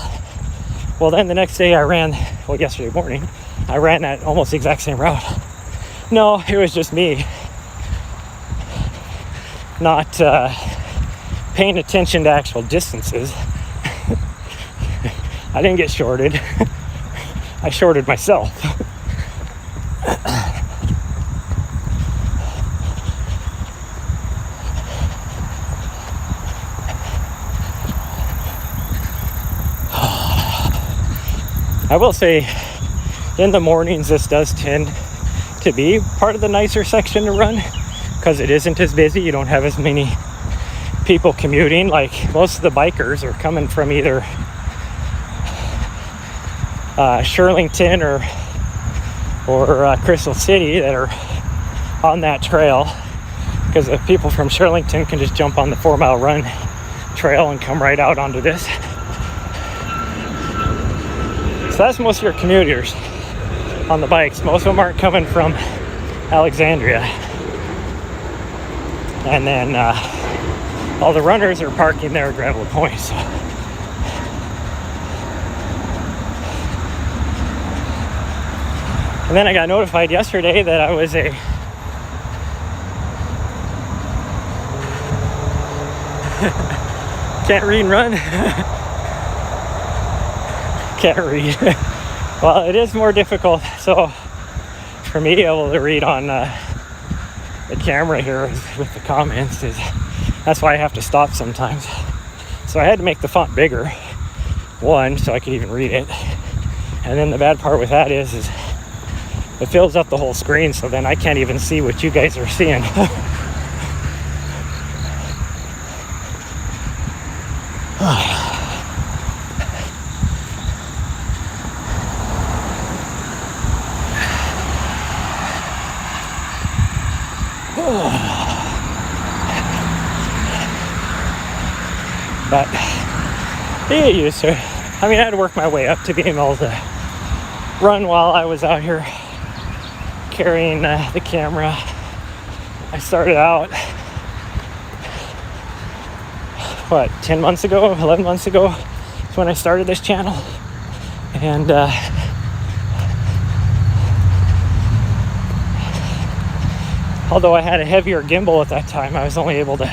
Well, then the next day I ran, yesterday morning, I ran that almost exact same route. No, it was just me not paying attention to actual distances. I didn't get shorted. I shorted myself. I will say, in the mornings, this does tend to be part of the nicer section to run because it isn't as busy. You don't have as many people commuting. Like, most of the bikers are coming from either Shirlington or Crystal City that are on that trail, because the people from Shirlington can just jump on the 4-mile run trail and come right out onto this. So that's most of your commuters on the bikes. Most of them aren't coming from Alexandria. And then all the runners are parking there at Gravel Point. So. And then I got notified yesterday that I was a can't read and run. Can't read. Well, it is more difficult. So for me, able to read on the camera here with the comments, that's why I have to stop sometimes. So I had to make the font bigger, one, so I could even read it. And then the bad part with that is it fills up the whole screen, so then I can't even see what you guys are seeing. But you get used to it. I mean, I had to work my way up to being able to run while I was out here carrying the camera. I started out, 10 months ago, 11 months ago is when I started this channel. And although I had a heavier gimbal at that time, I was only able to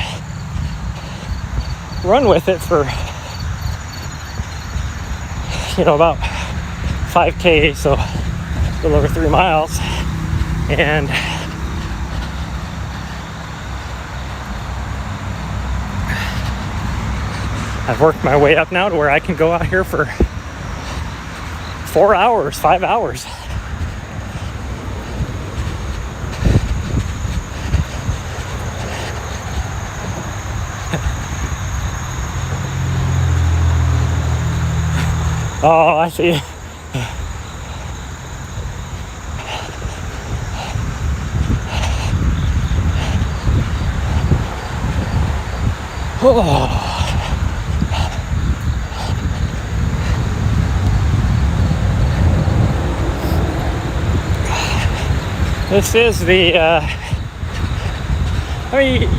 run with it for, about 5K, so a little over 3 miles. And I've worked my way up now to where I can go out here for 4 hours, 5 hours. Oh, I see. Oh. This is the,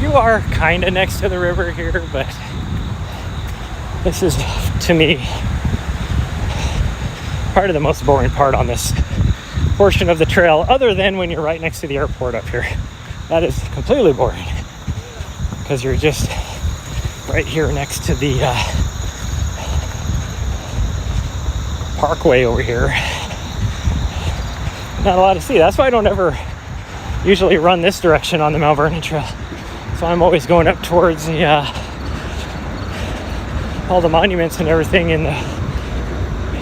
you are kind of next to the river here, but this is, to me, part of the most boring part on this portion of the trail, other than when you're right next to the airport up here. That is completely boring, because you're just right here next to the parkway over here. Not a lot to see. That's why I don't ever usually run this direction on the Mount Vernon Trail. So I'm always going up towards the all the monuments and everything in the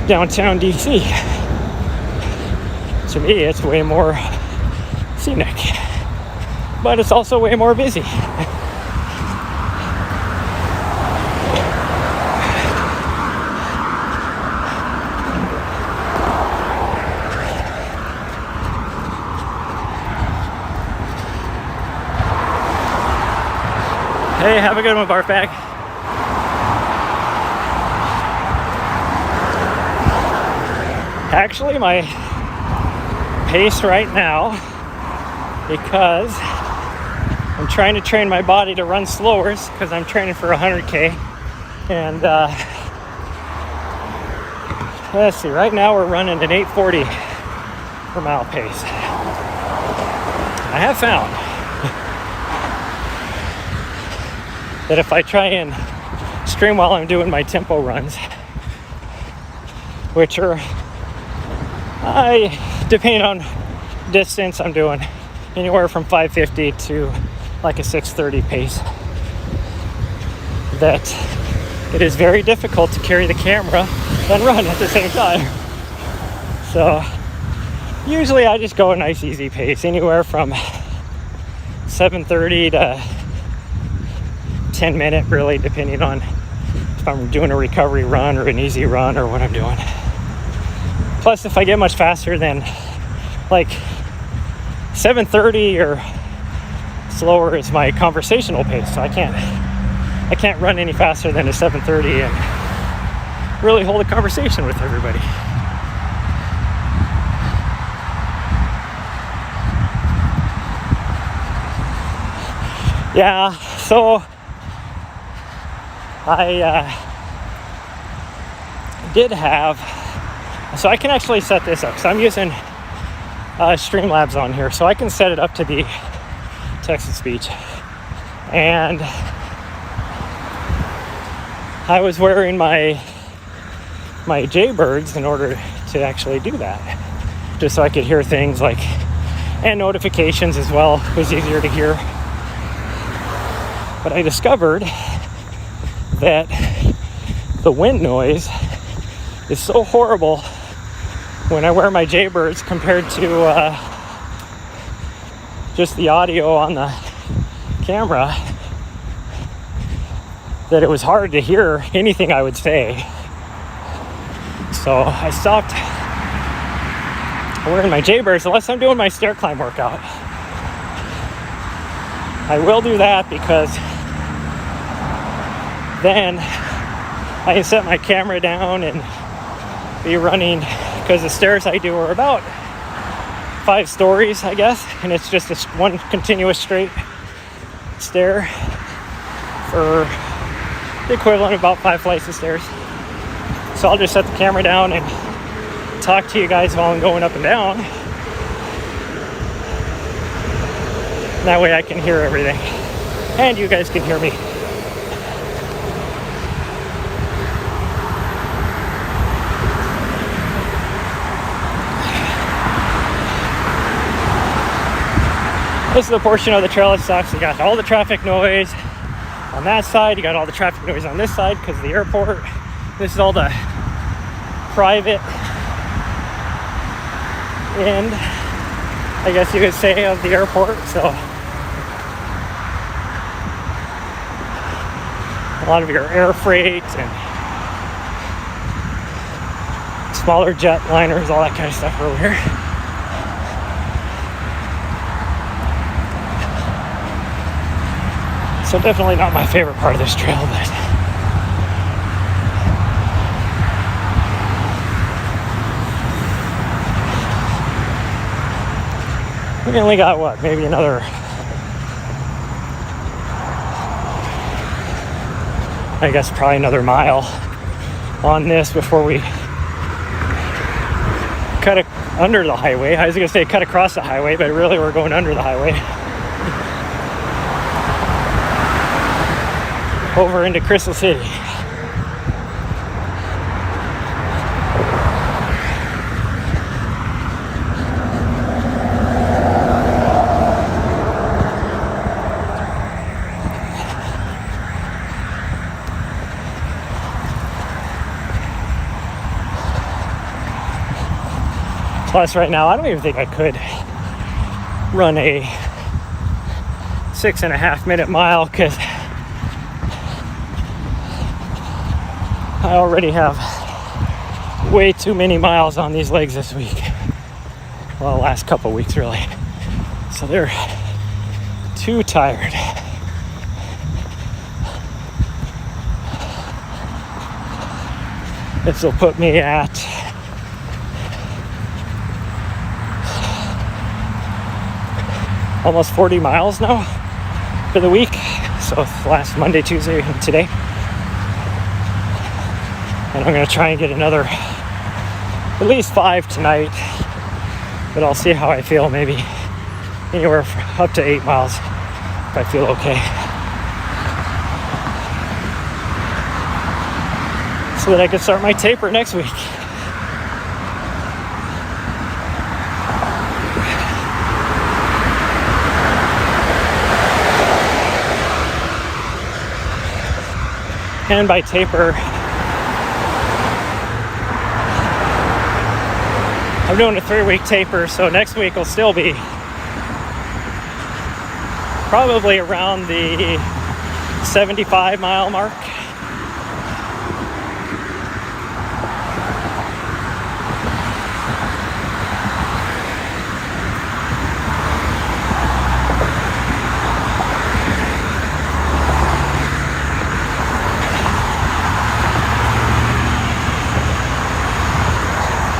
downtown DC. To me, it's way more scenic, but it's also way more busy. Hey, have a good one, Barfbag. Actually, my pace right now, because I'm trying to train my body to run slower, because I'm training for 100K. And let's see, right now we're running an 8:40 per mile pace. I have found that if I try and stream while I'm doing my tempo runs, which are, depending on distance, I'm doing anywhere from 5:50 to like a 6:30 pace, that it is very difficult to carry the camera and run at the same time. So usually I just go a nice easy pace, anywhere from 7:30 to 10 minute, really, depending on if I'm doing a recovery run or an easy run or what I'm doing. Plus, if I get much faster than like 7:30 or slower is my conversational pace, so I can't run any faster than a 7:30 and really hold a conversation with everybody. Yeah, so I did have, so I can actually set this up. So I'm using Streamlabs on here, so I can set it up to be text-to-speech. And I was wearing my Jaybirds in order to actually do that, just so I could hear things like, and notifications as well. It was easier to hear. But I discovered that the wind noise is so horrible when I wear my Jaybirds compared to just the audio on the camera, that it was hard to hear anything I would say. So I stopped wearing my Jaybirds unless I'm doing my stair climb workout. I will do that because then I can set my camera down and be running, because the stairs I do are about 5 stories, I guess, and it's just this one continuous straight stair for the equivalent of about 5 flights of stairs. So I'll just set the camera down and talk to you guys while I'm going up and down. That way I can hear everything, and you guys can hear me. This is the portion of the trail that sucks. You got all the traffic noise on that side. You got all the traffic noise on this side because of the airport. This is all the private end, I guess you could say, of the airport. So a lot of your air freight and smaller jet liners, all that kind of stuff over here. So definitely not my favorite part of this trail, but we only got what, maybe another, I guess probably another mile on this before we cut it under the highway. I was gonna say cut across the highway, but really we're going under the highway. Over into Crystal City. Plus right now, I don't even think I could run a 6.5 minute mile, because I already have way too many miles on these legs this week. Well, the last couple weeks, really. So they're too tired. This will put me at almost 40 miles now for the week. So last Monday, Tuesday, and today. And I'm going to try and get another at least 5 tonight, but I'll see how I feel. Maybe anywhere up to 8 miles if I feel okay, so that I can start my taper next week. And by taper, I'm doing a 3-week taper, so next week will still be probably around the 75 mile mark.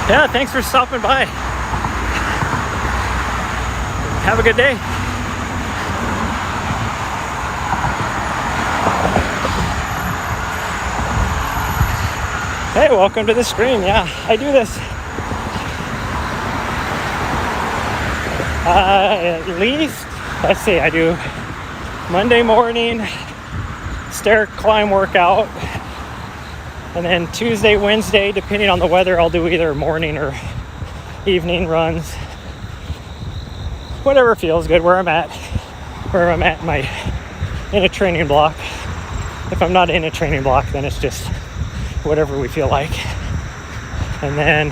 Yeah, thanks for stopping by. Have a good day. Hey, welcome to the stream. Yeah, I do this at least, let's see, I do Monday morning stair climb workout. And then Tuesday, Wednesday, depending on the weather, I'll do either morning or evening runs. Whatever feels good, where I'm at in a training block. If I'm not in a training block, then it's just whatever we feel like. And then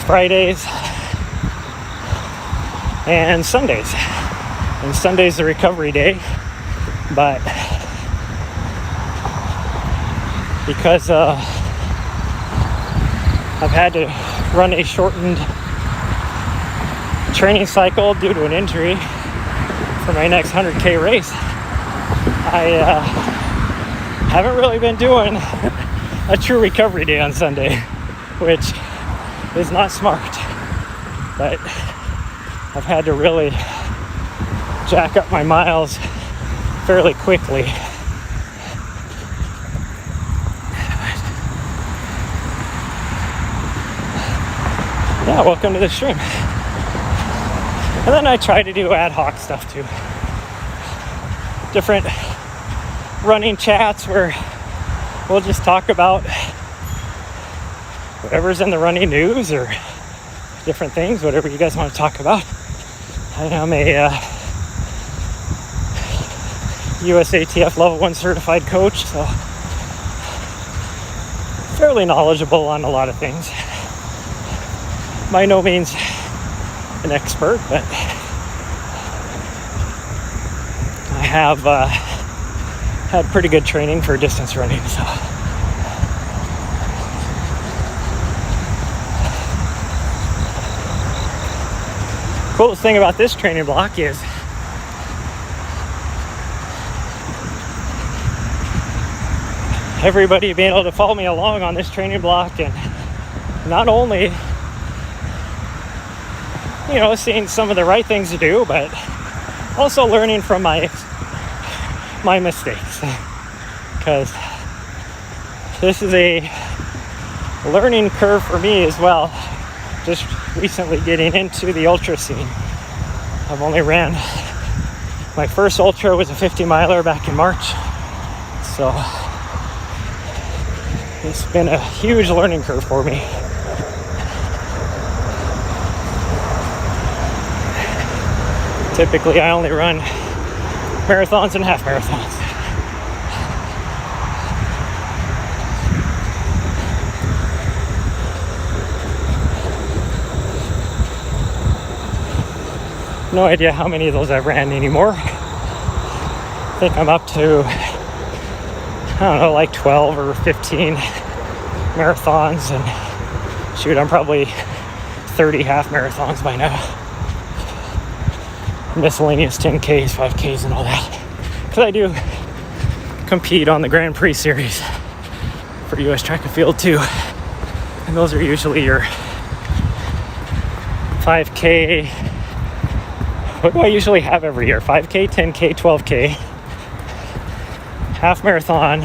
Fridays, and Sundays. And Sunday's the recovery day, but because I've had to run a shortened training cycle due to an injury for my next 100K race, I haven't really been doing a true recovery day on Sunday, which is not smart, but I've had to really jack up my miles fairly quickly. Yeah, welcome to the stream. And then I try to do ad hoc stuff too. Different running chats where we'll just talk about whatever's in the running news or different things, whatever you guys want to talk about. I am a USATF Level 1 certified coach, so fairly knowledgeable on a lot of things. By no means an expert, but I have had pretty good training for distance running, so. Coolest thing about this training block is everybody being able to follow me along on this training block, and not only, you know, seeing some of the right things to do, but also learning from my mistakes, because this is a learning curve for me as well. Just recently getting into the ultra scene. I've only ran, my first ultra was a 50 miler back in March, so it's been a huge learning curve for me. Typically, I only run marathons and half marathons. No idea how many of those I've ran anymore. I think I'm up to, I don't know, like 12 or 15 marathons, and shoot, I'm probably 30 half marathons by now. Miscellaneous 10Ks, 5Ks, and all that. Because I do compete on the Grand Prix series for US Track and Field too. And those are usually your 5K. What do I usually have every year? 5K, 10K, 12K, half marathon,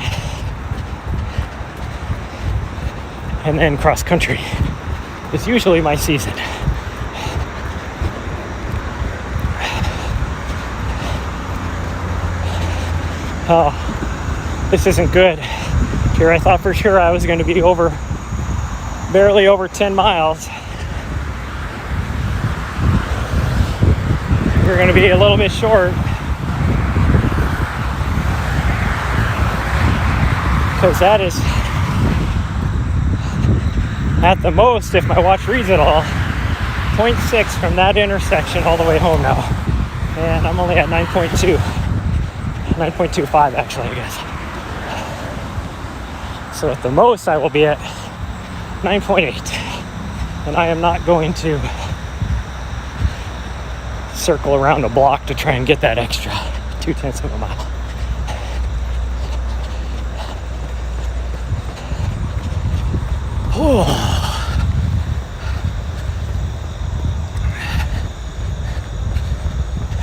and then cross country is usually my season. Oh, this isn't good. Here I thought for sure I was going to be barely over 10 miles. We're going to be a little bit short. Because that is, at the most, if my watch reads it all, 0.6 from that intersection all the way home now. And I'm only at 9.2. 9.25 actually, I guess. So at the most I will be at 9.8, and I am not going to circle around a block to try and get that extra 0.2 of a mile.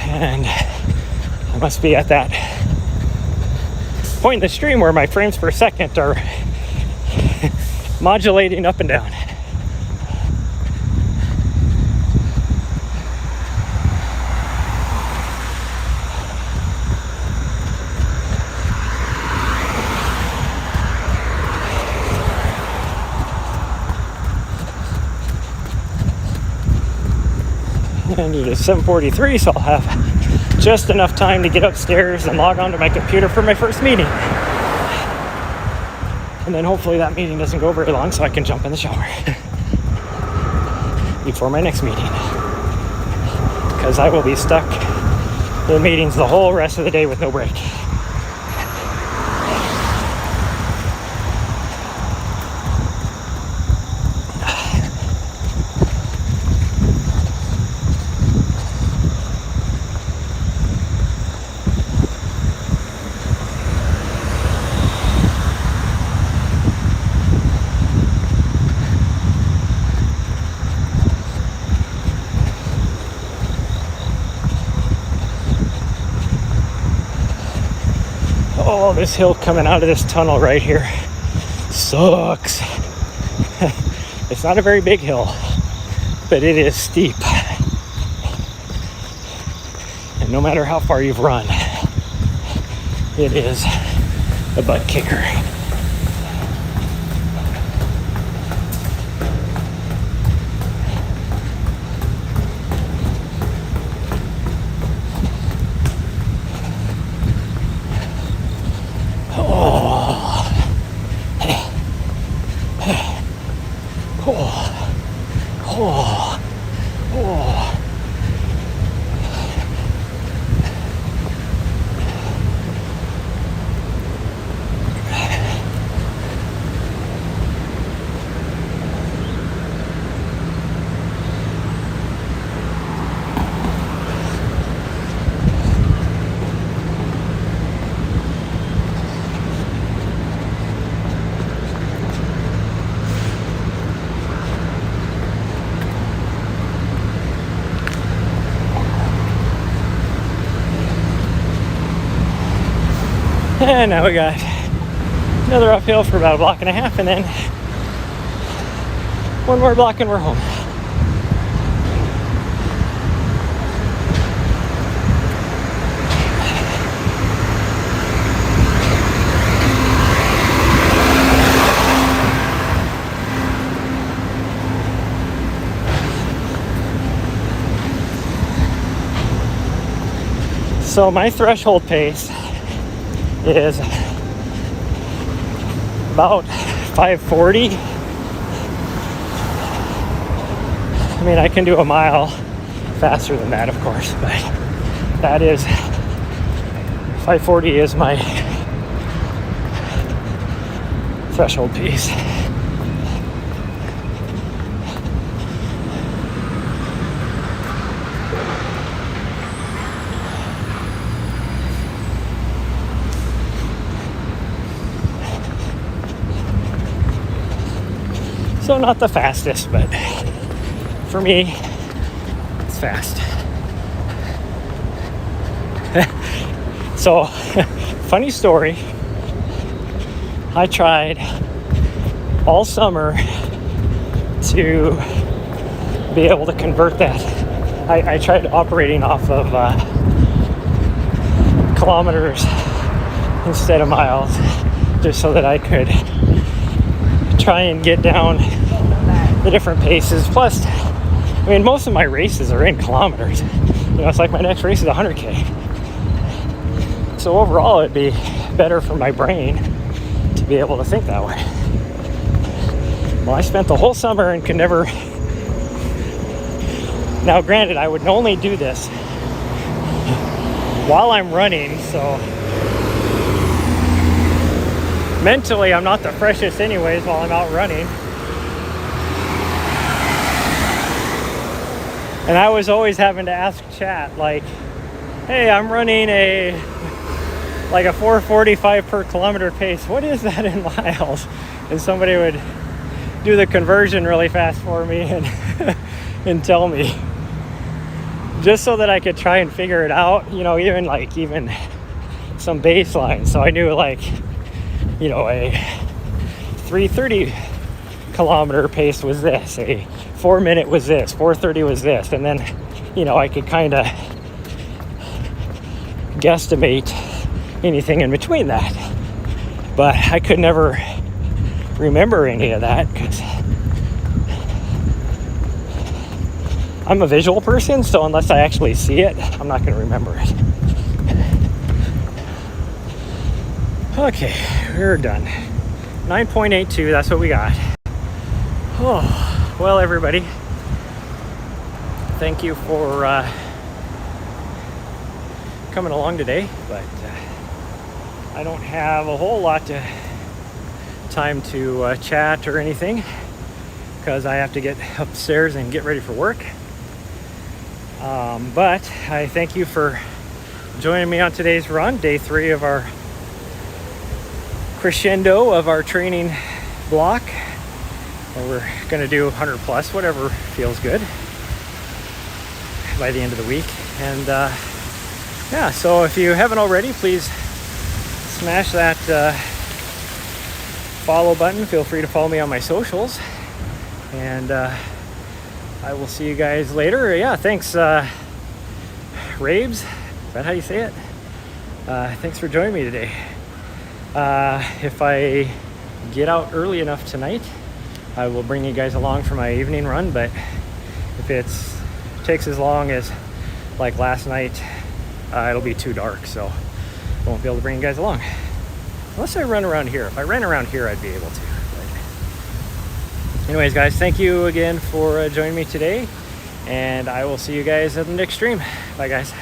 And I must be at that point in the stream where my frames per second are modulating up and down. And it is 7:43, so I'll have just enough time to get upstairs and log onto my computer for my first meeting. And then hopefully that meeting doesn't go very long so I can jump in the shower. before my next meeting, because I will be stuck in meetings the whole rest of the day with no break. Oh, this hill coming out of this tunnel right here sucks. It's not a very big hill, but it is steep. And no matter how far you've run, it is a butt kicker. And now we got another uphill for about a block and a half, and then one more block and we're home. So my threshold pace is about 5:40. I mean, I can do a mile faster than that, of course, but that is 5:40 is my threshold pace. So not the fastest, but for me, it's fast. So, funny story. I tried all summer to be able to convert that. I tried operating off of kilometers instead of miles, just so that I could try and get down the different paces. Plus, I mean, most of my races are in kilometers. You know, it's like my next race is 100K. So overall, it'd be better for my brain to be able to think that way. Well, I spent the whole summer and could never... Now, granted, I would only do this while I'm running, so mentally I'm not the freshest anyways while I'm out running. And I was always having to ask chat, like, hey, I'm running a 4:45 per kilometer pace. What is that in miles? And somebody would do the conversion really fast for me and and tell me, just so that I could try and figure it out, you know, even some baseline. So I knew, like, you know, a 3:30 kilometer pace was this, a 4-minute was this, 4:30 was this, and then, you know, I could kind of guesstimate anything in between that. But I could never remember any of that because I'm a visual person, so unless I actually see it, I'm not going to remember it. Okay, we're done. 9.82, that's what we got. Oh, well, everybody, thank you for coming along today, but I don't have a whole lot of time to chat or anything because I have to get upstairs and get ready for work. But I thank you for joining me on today's run, day 3 of our crescendo of our training block. We're going to do 100 plus, whatever feels good by the end of the week. And yeah, so if you haven't already, please smash that follow button. Feel free to follow me on my socials, and I will see you guys later. Yeah, thanks, Rabes. Is that how you say it? Thanks for joining me today. If I get out early enough tonight, I will bring you guys along for my evening run, but if it takes as long as like last night, it'll be too dark, so I won't be able to bring you guys along. Unless I run around here. If I ran around here, I'd be able to. But anyways, guys, thank you again for joining me today, and I will see you guys at the next stream. Bye, guys.